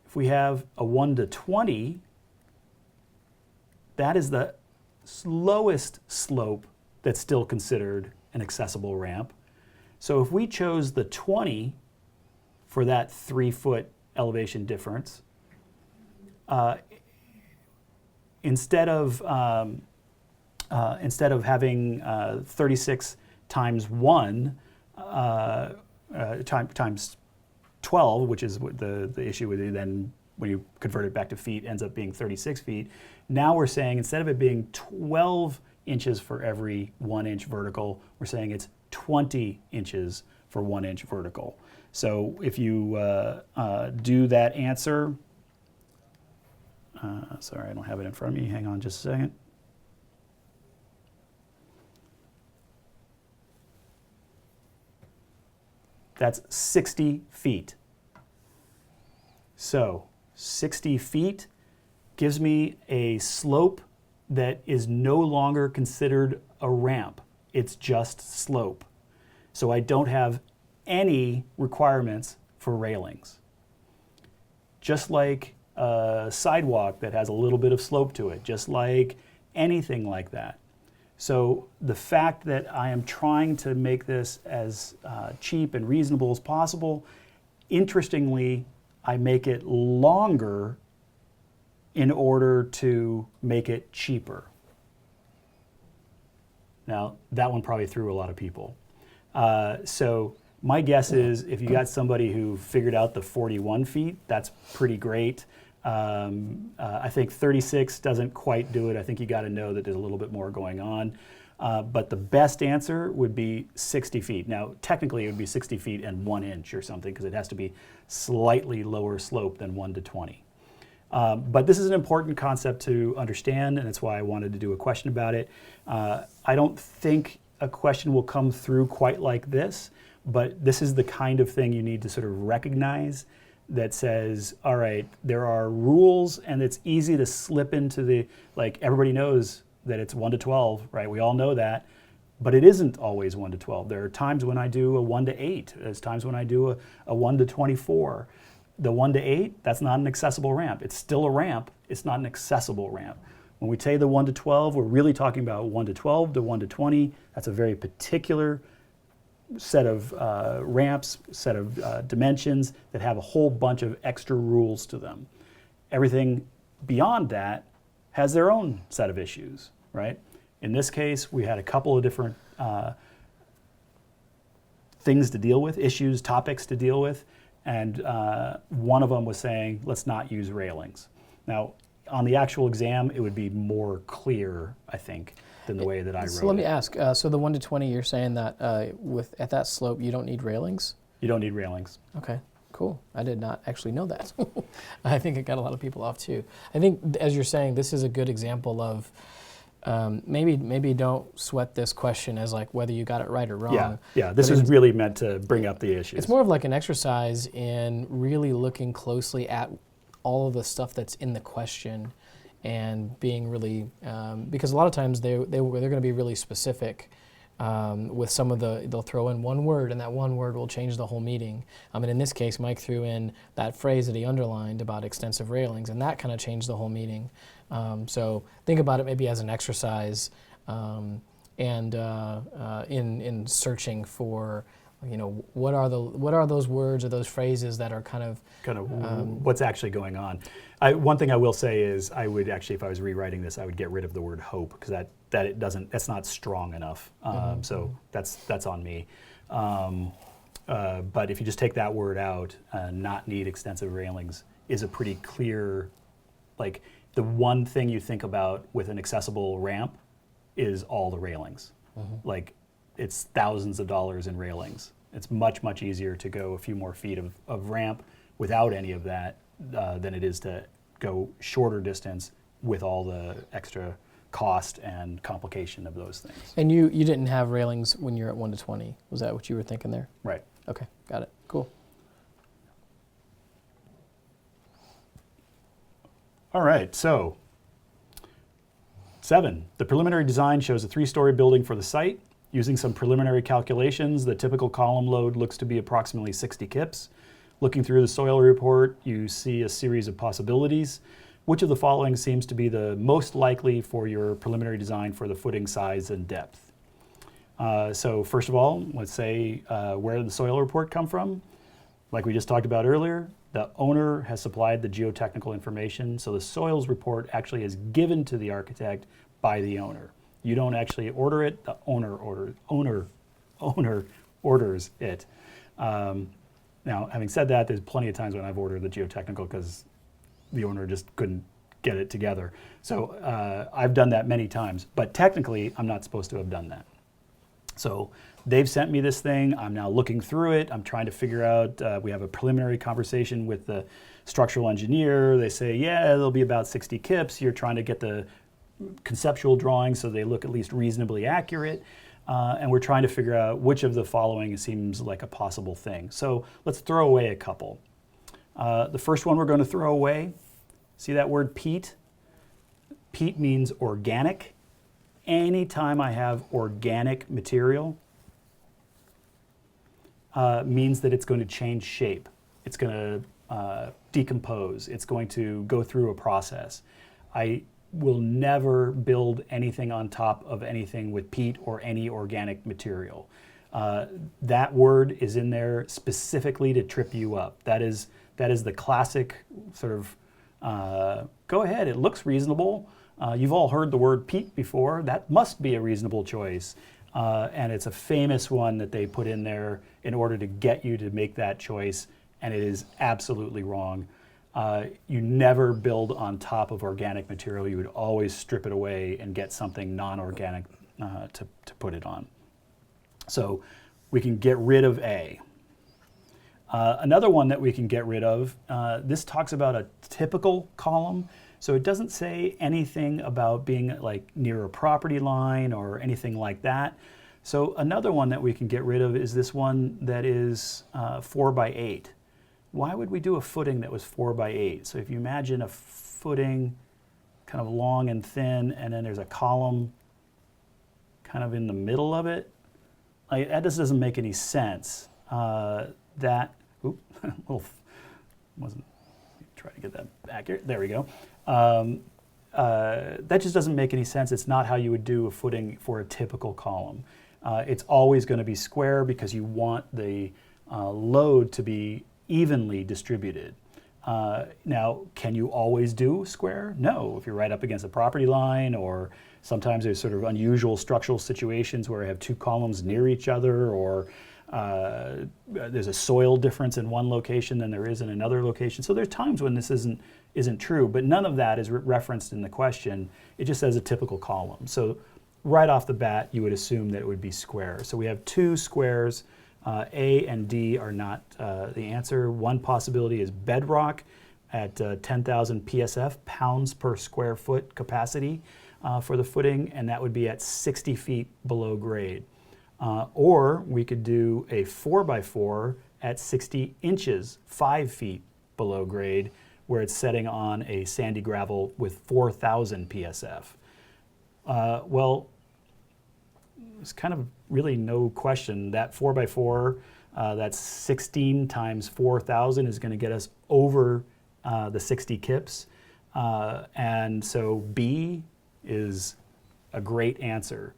If we have a 1 to 20, that is the lowest slope that's still considered an accessible ramp. So if we chose the 20 for that 3-foot elevation difference, instead of having 36 times 1 times 12, which is what the issue with it, then when you convert it back to feet ends up being 36 feet. Now we're saying instead of it being 12 inches for every 1 inch vertical, we're saying it's 20 inches for 1 inch vertical. So if you do that answer, sorry, I don't have it in front of me. Hang on just a second. That's 60 feet. So 60 feet gives me a slope that is no longer considered a ramp. It's just slope. So I don't have any requirements for railings. Just like a sidewalk that has a little bit of slope to it, just like anything like that. So the fact that I am trying to make this as cheap and reasonable as possible, interestingly, I make it longer in order to make it cheaper. Now, that one probably threw a lot of people. So my guess is if you got somebody who figured out the 41 feet, that's pretty great. I think 36 doesn't quite do it. I think you got to know that there's a little bit more going on. But the best answer would be 60 feet. Now, technically, it would be 60 feet and 1 inch or something because it has to be slightly lower slope than 1 to 20. But this is an important concept to understand, and that's why I wanted to do a question about it. I don't think a question will come through quite like this, but this is the kind of thing you need to sort of recognize that says, all right, there are rules and it's easy to slip into the, like everybody knows that it's 1 to 12, right? We all know that, but it isn't always 1 to 12. There are times when I do a 1 to 8. There's times when I do a 1 to 24. The 1 to 8, that's not an accessible ramp. It's still a ramp, it's not an accessible ramp. When we say the 1 to 12, we're really talking about 1 to 12 to 1 to 20. That's a very particular set of ramps, set of dimensions that have a whole bunch of extra rules to them. Everything beyond that has their own set of issues, right? In this case, we had a couple of different things to deal with, issues, topics to deal with, and one of them was saying, let's not use railings. Now, on the actual exam, it would be more clear, I think, than the way that I wrote it. So let me ask, so the 1 to 20, you're saying that at that slope, you don't need railings? You don't need railings. Okay, cool. I did not actually know that. I think it got a lot of people off too. I think, as you're saying, this is a good example of maybe don't sweat this question as like whether you got it right or wrong. Yeah. This is really meant to bring up the issues. It's more of like an exercise in really looking closely at all of the stuff that's in the question and being really, because a lot of times they're going to be really specific with some of they'll throw in one word and that one word will change the whole meeting. And in this case, Mike threw in that phrase that he underlined about extensive railings, and that kind of changed the whole meeting. So think about it maybe as an exercise and in searching for, what are those words or those phrases that are kind of what's actually going on. One thing I will say is I would actually, if I was rewriting this, I would get rid of the word hope because that's not strong enough. So that's on me. But if you just take that word out, not need extensive railings is a pretty clear, like the one thing you think about with an accessible ramp is all the railings. Like it's thousands of dollars in railings. It's much, much easier to go a few more feet of ramp without any of that than it is to go shorter distance with all the extra cost and complication of those things. And you didn't have railings when you're at 1 to 20. Was that what you were thinking there? Right. Okay, got it. Cool. All right, so 7, the preliminary design shows a 3-story building for the site. Using some preliminary calculations, the typical column load looks to be approximately 60 kips. Looking through the soil report, you see a series of possibilities. which of the following seems to be the most likely for your preliminary design for the footing size and depth? So first of all, let's say where did the soil report come from? Like we just talked about earlier, the owner has supplied the geotechnical information, so the soils report actually is given to the architect by the owner. You don't actually order it, the owner orders it. Now, having said that, there's plenty of times when I've ordered the geotechnical because the owner just couldn't get it together. So I've done that many times, but technically I'm not supposed to have done that. So they've sent me this thing. I'm now looking through it. I'm trying to figure out, we have a preliminary conversation with the structural engineer. They say, yeah, there'll be about 60 kips. You're trying to get the conceptual drawings so they look at least reasonably accurate. And we're trying to figure out which of the following seems like a possible thing. So let's throw away a couple. The first one we're going to throw away, see that word peat? Peat means organic. Anytime I have organic material, means that it's going to change shape. It's going to decompose. It's going to go through a process. I will never build anything on top of anything with peat or any organic material. That word is in there specifically to trip you up. That is the classic sort of, go ahead, it looks reasonable. You've all heard the word peat before. That must be a reasonable choice. And it's a famous one that they put in there in order to get you to make that choice, and it is absolutely wrong. You never build on top of organic material. You would always strip it away and get something non-organic to put it on. So we can get rid of A. Another one that we can get rid of, this talks about a typical column. So it doesn't say anything about being like near a property line or anything like that. So another one that we can get rid of is this one that is 4 by 8. Why would we do a footing that was 4 by 8? So if you imagine a footing kind of long and thin, and then there's a column kind of in the middle of it, that just doesn't make any sense. That, wasn't, try to get that accurate, there we go. That just doesn't make any sense. It's not how you would do a footing for a typical column. It's always going to be square because you want the load to be evenly distributed. Now, can you always do square? No. If you're right up against a property line, or sometimes there's sort of unusual structural situations where I have two columns near each other, or there's a soil difference in one location than there is in another location. So there's times when this isn't true, but none of that is referenced in the question. It just says a typical column. So right off the bat, you would assume that it would be square. So we have two squares. A and D are not the answer. One possibility is bedrock at 10,000 PSF, pounds per square foot capacity for the footing, and that would be at 60 feet below grade. Or we could do a 4x4 at 60 inches, 5 feet below grade, where it's setting on a sandy gravel with 4,000 PSF. Well, there's kind of really no question that 4x4, that's 16 times 4,000 is going to get us over the 60 kips. And so B is a great answer.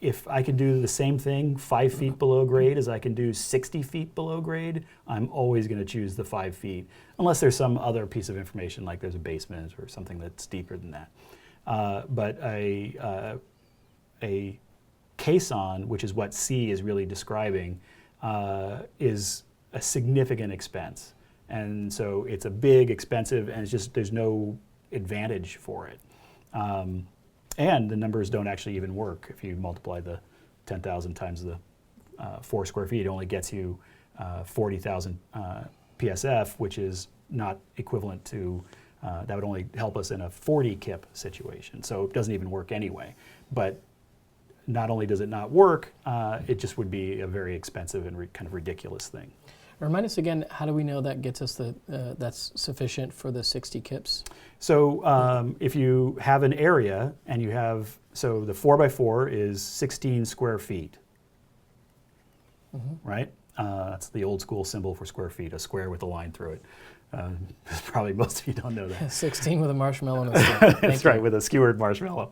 If I can do the same thing 5 feet below grade as I can do 60 feet below grade, I'm always going to choose the 5 feet, unless there's some other piece of information like there's a basement or something that's deeper than that. But a caisson, which is what C is really describing, is a significant expense. And so it's a big, expensive, and it's just, there's no advantage for it. And the numbers don't actually even work. If you multiply the 10,000 times the 4 square feet, it only gets you 40,000 PSF, which is not equivalent to, that would only help us in a 40 kip situation. So it doesn't even work anyway. But not only does it not work, it just would be a very expensive and kind of ridiculous thing. Remind us again, how do we know that gets us that's sufficient for the 60 kips? So if you have an area and you have, so the 4x4 is 16 square feet, right? That's the old school symbol for square feet, a square with a line through it. Probably most of you don't know that. 16 with a marshmallow and a stick. That's right, with a skewered marshmallow.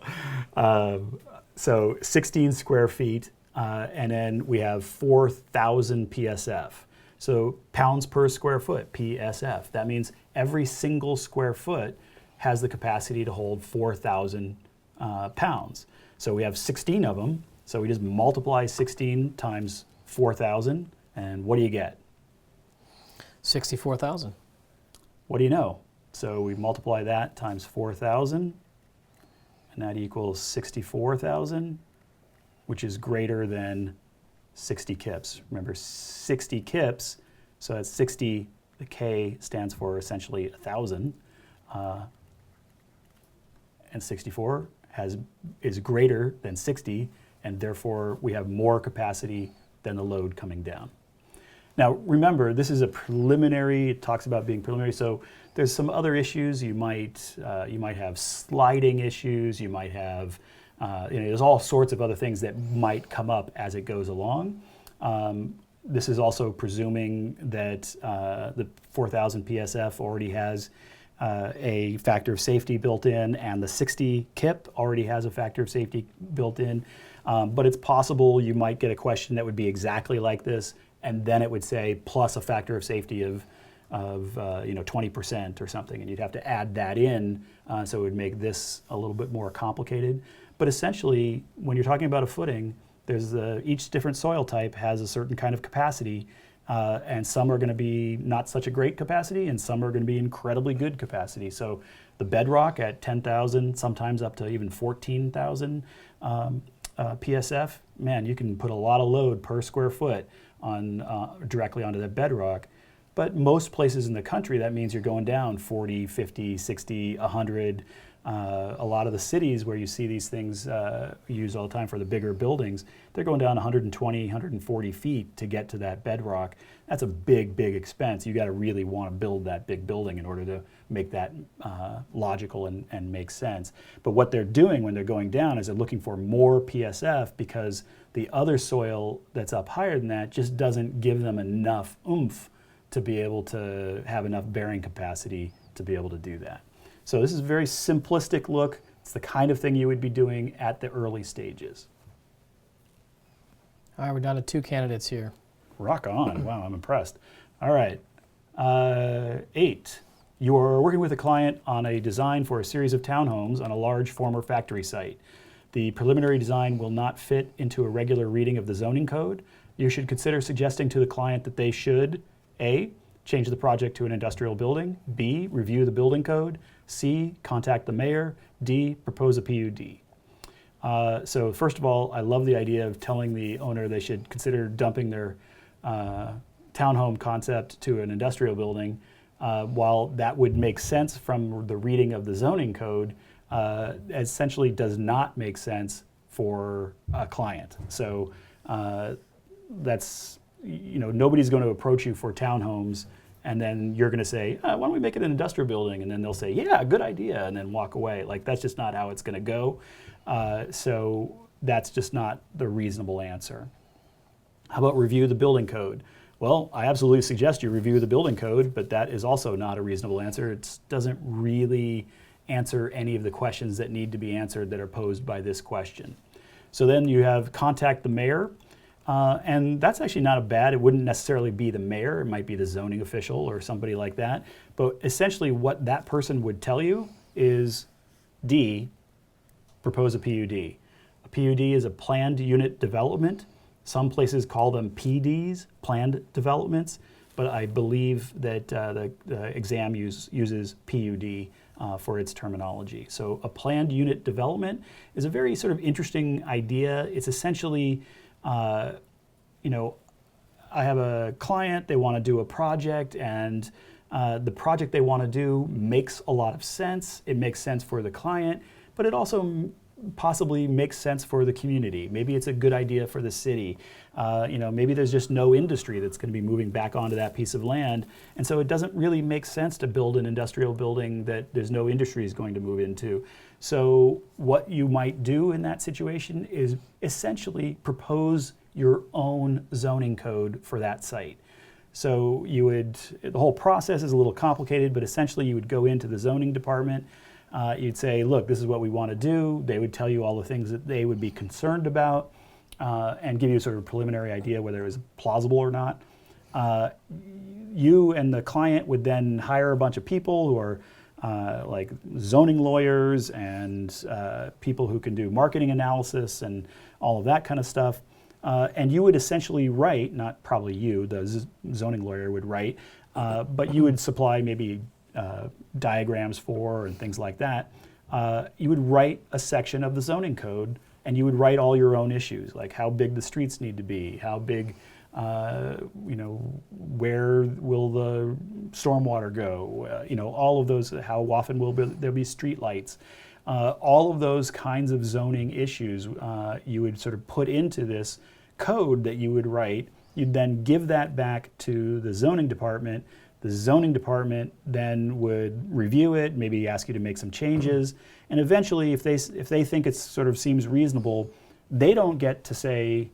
So 16 square feet, and then we have 4,000 PSF. So pounds per square foot, PSF. That means every single square foot has the capacity to hold 4,000 pounds. So we have 16 of them, so we just multiply 16 times 4,000, and what do you get? 64,000. What do you know? So we multiply that times 4,000, and that equals 64,000, which is greater than 60 kips. Remember, 60 kips, so that's 60, the K stands for essentially 1,000, and 64 is greater than 60, and therefore we have more capacity than the load coming down. Now, remember, this is a preliminary. It talks about being preliminary. So there's some other issues. You might have sliding issues. You might have, there's all sorts of other things that might come up as it goes along. This is also presuming that the 4,000 PSF already has a factor of safety built in, and the 60 KIP already has a factor of safety built in. But it's possible you might get a question that would be exactly like this, and then it would say plus a factor of safety of 20% or something, and you'd have to add that in, so it would make this a little bit more complicated. But essentially, when you're talking about a footing, there's each different soil type has a certain kind of capacity, and some are going to be not such a great capacity, and some are going to be incredibly good capacity. So the bedrock at 10,000, sometimes up to even 14,000 PSF, man, you can put a lot of load per square foot on directly onto the bedrock. But most places in the country, that means you're going down 40, 50, 60, 100. A lot of the cities where you see these things used all the time for the bigger buildings, they're going down 120, 140 feet to get to that bedrock. That's a big, big expense. You got to really want to build that big building in order to make that logical and make sense. But what they're doing when they're going down is they're looking for more PSF, because the other soil that's up higher than that just doesn't give them enough oomph to be able to have enough bearing capacity to be able to do that. So this is a very simplistic look. It's the kind of thing you would be doing at the early stages. All right, we're down to 2 candidates here. Rock on. Wow, I'm impressed. All right. 8. You're working with a client on a design for a series of townhomes on a large former factory site. The preliminary design will not fit into a regular reading of the zoning code. You should consider suggesting to the client that they should A, change the project to an industrial building, B, review the building code, C, contact the mayor, D, propose a PUD. So first of all, I love the idea of telling the owner they should consider dumping their townhome concept to an industrial building. While that would make sense from the reading of the zoning code, essentially does not make sense for a client. So that's, nobody's going to approach you for townhomes, and then you're going to say, why don't we make it an industrial building? And then they'll say, yeah, good idea, and then walk away. Like, that's just not how it's going to go. So that's just not the reasonable answer. How about review the building code? Well, I absolutely suggest you review the building code, but that is also not a reasonable answer. It doesn't really answer any of the questions that need to be answered that are posed by this question. So then you have contact the mayor. And that's actually not bad. It wouldn't necessarily be the mayor. It might be the zoning official or somebody like that. But essentially what that person would tell you is D, propose a PUD. A PUD is a planned unit development. Some places call them PDs, planned developments, but I believe that the exam uses PUD for its terminology. So a planned unit development is a very sort of interesting idea. It's essentially, I have a client, they want to do a project, and the project they want to do makes a lot of sense. It makes sense for the client, but it also possibly makes sense for the community. Maybe it's a good idea for the city. Maybe there's just no industry that's going to be moving back onto that piece of land, and so it doesn't really make sense to build an industrial building that there's no industry is going to move into. So what you might do in that situation is essentially propose your own zoning code for that site. So the whole process is a little complicated, but essentially you would go into the zoning department. You'd say, look, this is what we want to do. They would tell you all the things that they would be concerned about and give you sort of a preliminary idea whether it was plausible or not. You and the client would then hire a bunch of people who are like zoning lawyers and people who can do marketing analysis and all of that kind of stuff. And you would essentially write, not probably you, the zoning lawyer would write, but you would supply maybe diagrams for and things like that. You would write a section of the zoning code and you would write all your own issues, like how big the streets need to be, how big, where will the stormwater go, all of those, how often will there be street lights. All of those kinds of zoning issues you would sort of put into this code that you would write. You'd then give that back to the zoning department. The zoning department then would review it, maybe ask you to make some changes, and eventually, if they think it sort of seems reasonable, they don't get to say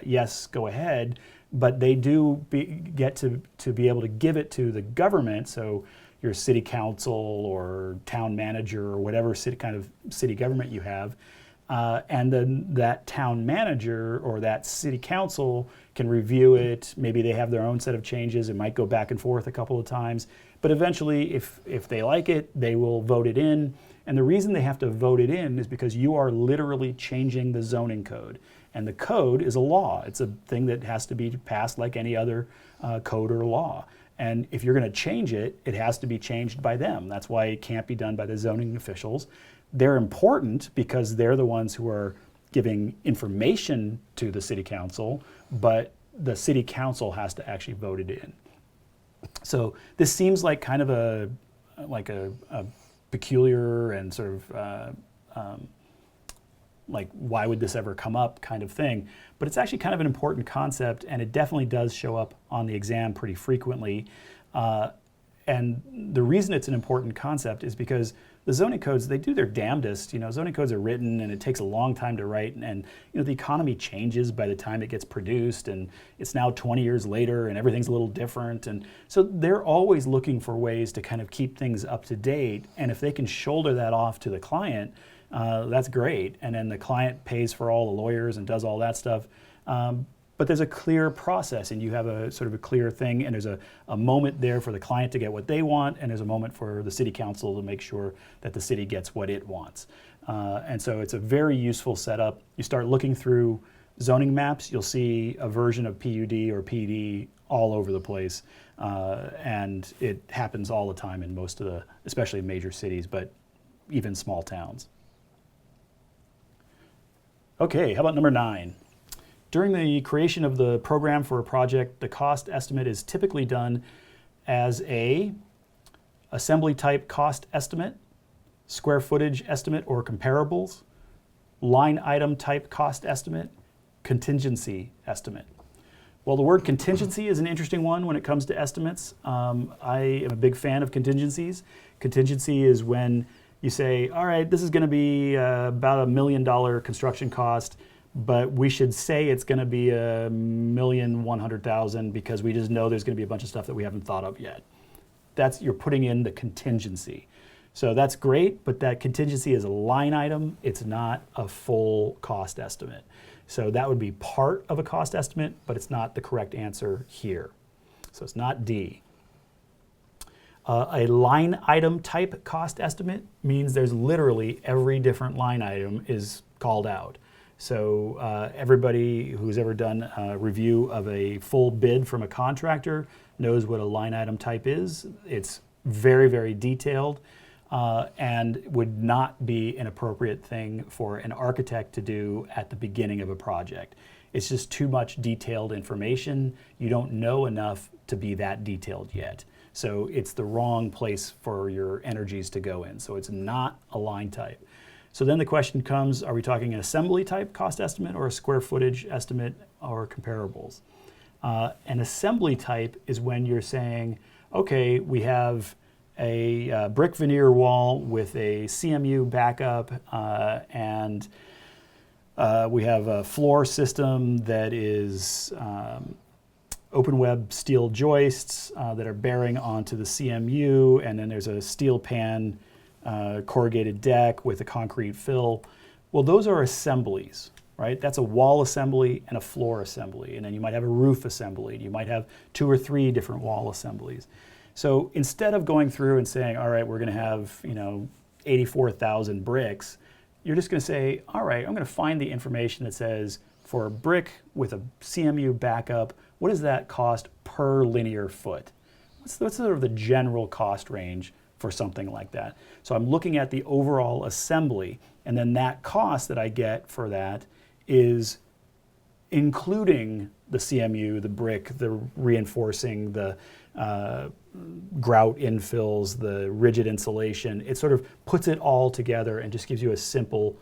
yes, go ahead, but they do get to be able to give it to the government. So your city council or town manager or whatever kind of city government you have, and then that town manager or that city council can review it. Maybe they have their own set of changes. It might go back and forth a couple of times, but eventually, if they like it, they will vote it in. And the reason they have to vote it in is because you are literally changing the zoning code. And the code is a law. It's a thing that has to be passed like any other code or law. And if you're going to change it, it has to be changed by them. That's why it can't be done by the zoning officials. They're important because they're the ones who are giving information to the city council, but the city council has to actually vote it in. So this seems like kind of a peculiar and sort of like, why would this ever come up kind of thing, but it's actually kind of an important concept, and it definitely does show up on the exam pretty frequently. And the reason it's an important concept is because the zoning codes, they do their damnedest. Zoning codes are written and it takes a long time to write, and the economy changes by the time it gets produced, and it's now 20 years later and everything's a little different. And so they're always looking for ways to kind of keep things up to date, and if they can shoulder that off to the client, that's great. And then the client pays for all the lawyers and does all that stuff. But there's a clear process, and you have a sort of a clear thing, and there's a moment there for the client to get what they want, and there's a moment for the city council to make sure that the city gets what it wants. And so it's a very useful setup. You start looking through zoning maps, you'll see a version of PUD or PD all over the place. And it happens all the time in most of the, especially major cities, but even small towns. Okay, how about number 9? During the creation of the program for a project, the cost estimate is typically done as a assembly type cost estimate, square footage estimate or comparables, line item type cost estimate, contingency estimate. Well, the word contingency is an interesting one when it comes to estimates. I am a big fan of contingencies. Contingency is when you say, all right, this is going to be about $1 million construction cost, but we should say it's going to be $1,100,000 because we just know there's going to be a bunch of stuff that we haven't thought of yet. You're putting in the contingency. So that's great, but that contingency is a line item. It's not a full cost estimate. So that would be part of a cost estimate, but it's not the correct answer here. So it's not D. A line item type cost estimate means there's literally every different line item is called out. So everybody who's ever done a review of a full bid from a contractor knows what a line item type is. It's very, very detailed and would not be an appropriate thing for an architect to do at the beginning of a project. It's just too much detailed information. You don't know enough to be that detailed yet. So it's the wrong place for your energies to go in. So it's not a line type. So then the question comes, are we talking an assembly type cost estimate or a square footage estimate or comparables? An assembly type is when you're saying, okay, we have a brick veneer wall with a CMU backup and we have a floor system that is open web steel joists that are bearing onto the CMU, and then there's a steel pan corrugated deck with a concrete fill. Well, those are assemblies, right? That's a wall assembly and a floor assembly. And then you might have a roof assembly. You might have 2 or 3 different wall assemblies. So instead of going through and saying, all right, we're going to have, 84,000 bricks, you're just going to say, all right, I'm going to find the information that says for a brick with a CMU backup, what does that cost per linear foot? What's sort of the general cost range for something like that? So I'm looking at the overall assembly, and then that cost that I get for that is including the CMU, the brick, the reinforcing, the grout infills, the rigid insulation. It sort of puts it all together and just gives you a simple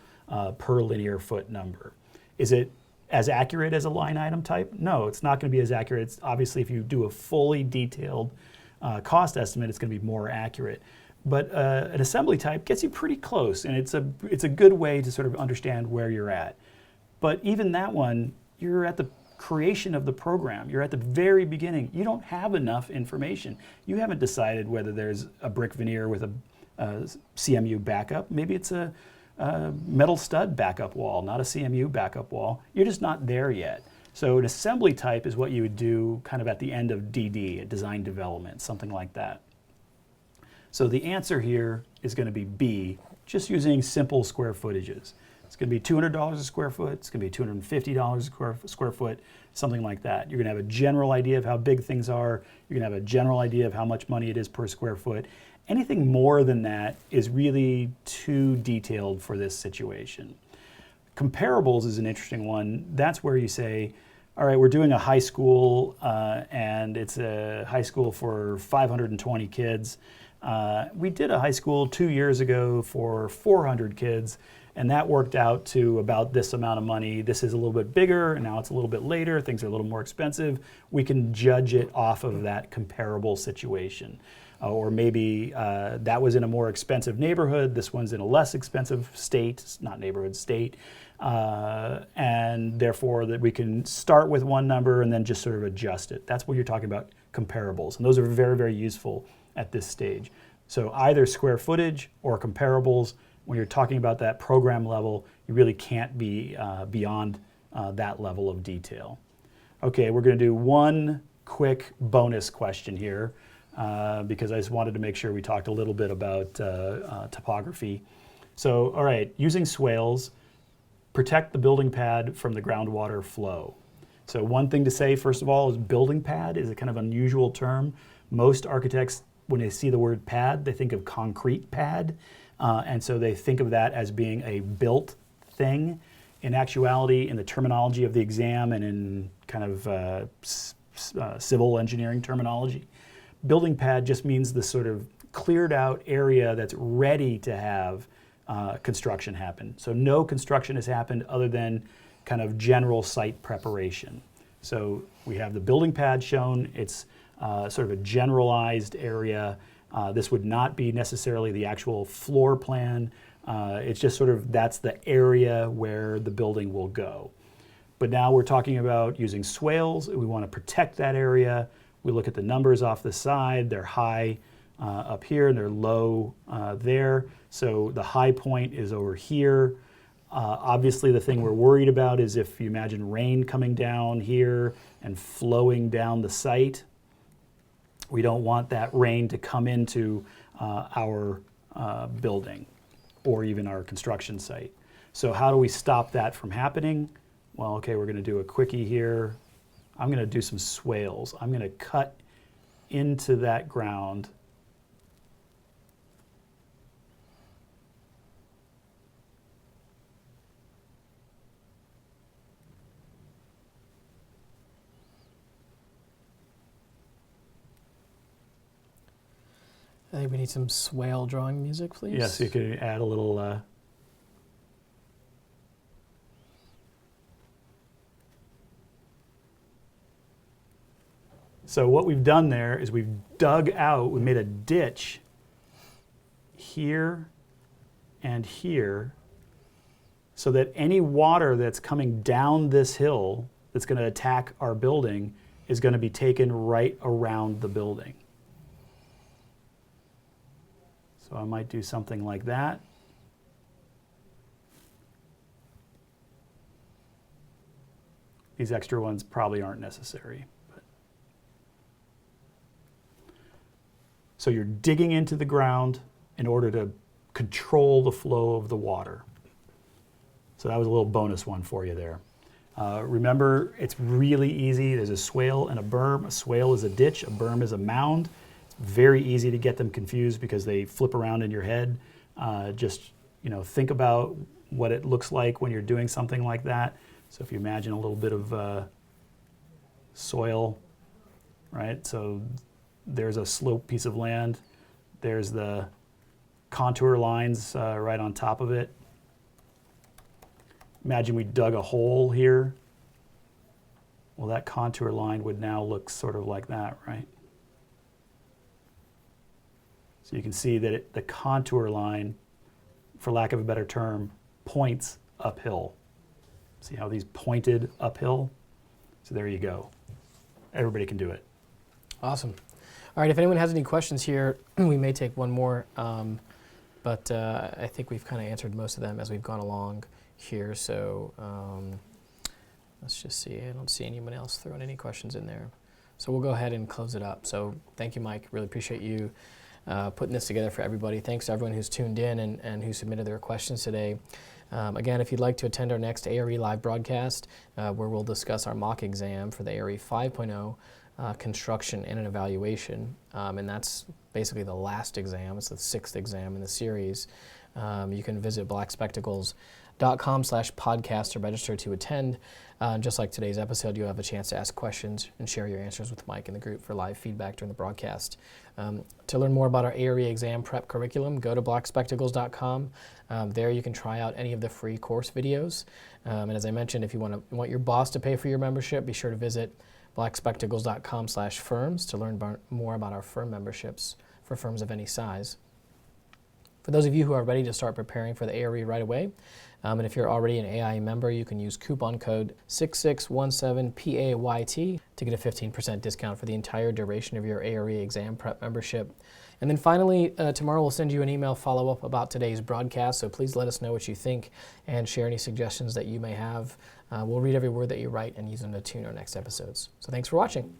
per linear foot number. Is it as accurate as a line item type? No, it's not going to be as accurate. It's obviously, if you do a fully detailed cost estimate, it's going to be more accurate. But an assembly type gets you pretty close, and it's a good way to sort of understand where you're at. But even that one, you're at the creation of the program. You're at the very beginning. You don't have enough information. You haven't decided whether there's a brick veneer with a CMU backup. Maybe it's a metal stud backup wall, not a CMU backup wall. You're just not there yet. So an assembly type is what you would do kind of at the end of DD, design development, something like that. So the answer here is going to be B, just using simple square footages. It's going to be $200 a square foot. It's going to be $250 a square foot, something like that. You're going to have a general idea of how big things are. You're going to have a general idea of how much money it is per square foot. Anything more than that is really too detailed for this situation. Comparables is an interesting one. That's where you say, all right, we're doing a high school, and it's a high school for 520 kids. We did a high school 2 years ago for 400 kids, and that worked out to about this amount of money. This is a little bit bigger, and now it's a little bit later. Things are a little more expensive. We can judge it off of that comparable situation. Or maybe that was in a more expensive neighborhood. This one's in a less expensive state, not neighborhood, state. And therefore that we can start with one number and then just sort of adjust it. That's what you're talking about, comparables. And those are very, very useful at this stage. So either square footage or comparables. When you're talking about that program level, you really can't be beyond that level of detail. Okay, we're going to do one quick bonus question here because I just wanted to make sure we talked a little bit about topography. So, all right, using swales, protect the building pad from the groundwater flow. So one thing to say, first of all, is building pad is a kind of unusual term. Most architects, when they see the word pad, they think of concrete pad. And so they think of that as being a built thing. In actuality, in the terminology of the exam and in kind of civil engineering terminology, building pad just means the sort of cleared out area that's ready to have construction happen. So no construction has happened other than kind of general site preparation. So we have the building pad shown. It's sort of a generalized area. This would not be necessarily the actual floor plan. It's just sort of that's the area where the building will go. But now we're talking about using swales. We want to protect that area. We look at the numbers off the side. They're high up here and they're low there. So the high point is over here. Obviously, the thing we're worried about is if you imagine rain coming down here and flowing down the site. We don't want that rain to come into our building or even our construction site. So how do we stop that from happening? Well, okay, we're going to do a quickie here. I'm going to do some swales. I'm going to cut into that ground. I think we need some swale drawing music, please. Yes, you could add a little. So what we've done there is we've dug out, we made a ditch here and here so that any water that's coming down this hill that's going to attack our building is going to be taken right around the building. So I might do something like that. These extra ones probably aren't necessary. So you're digging into the ground in order to control the flow of the water. So that was a little bonus one for you there. Remember, it's really easy. There's a swale and a berm. A swale is a ditch, a berm is a mound. It's very easy to get them confused because they flip around in your head. Just think about what it looks like when you're doing something like that. So if you imagine a little bit of soil, right? So there's a sloped piece of land. There's the contour lines right on top of it. Imagine we dug a hole here. Well, that contour line would now look sort of like that, right? So you can see that the contour line, for lack of a better term, points uphill. See how these pointed uphill? So there you go. Everybody can do it. Awesome. All right, if anyone has any questions here, we may take one more, but I think we've kind of answered most of them as we've gone along here. So let's just see. I don't see anyone else throwing any questions in there. So we'll go ahead and close it up. So thank you, Mike. Really appreciate you putting this together for everybody. Thanks to everyone who's tuned in and who submitted their questions today. Again, if you'd like to attend our next ARE live broadcast, where we'll discuss our mock exam for the ARE 5.0, construction and an evaluation, and that's basically the last exam. It's the 6th exam in the series. You can visit blackspectacles.com/podcast to register to attend. Just like today's episode, you'll have a chance to ask questions and share your answers with Mike in the group for live feedback during the broadcast. To learn more about our ARE exam prep curriculum, go to blackspectacles.com. There you can try out any of the free course videos. And as I mentioned, if you want your boss to pay for your membership, be sure to visit blackspectacles.com/firms to learn more about our firm memberships for firms of any size. For those of you who are ready to start preparing for the ARE right away, and if you're already an AIE member, you can use coupon code 6617PAYT to get a 15% discount for the entire duration of your ARE exam prep membership. And then finally, tomorrow we'll send you an email follow-up about today's broadcast, so please let us know what you think and share any suggestions that you may have. We'll read every word that you write and use them to tune our next episodes. So thanks for watching.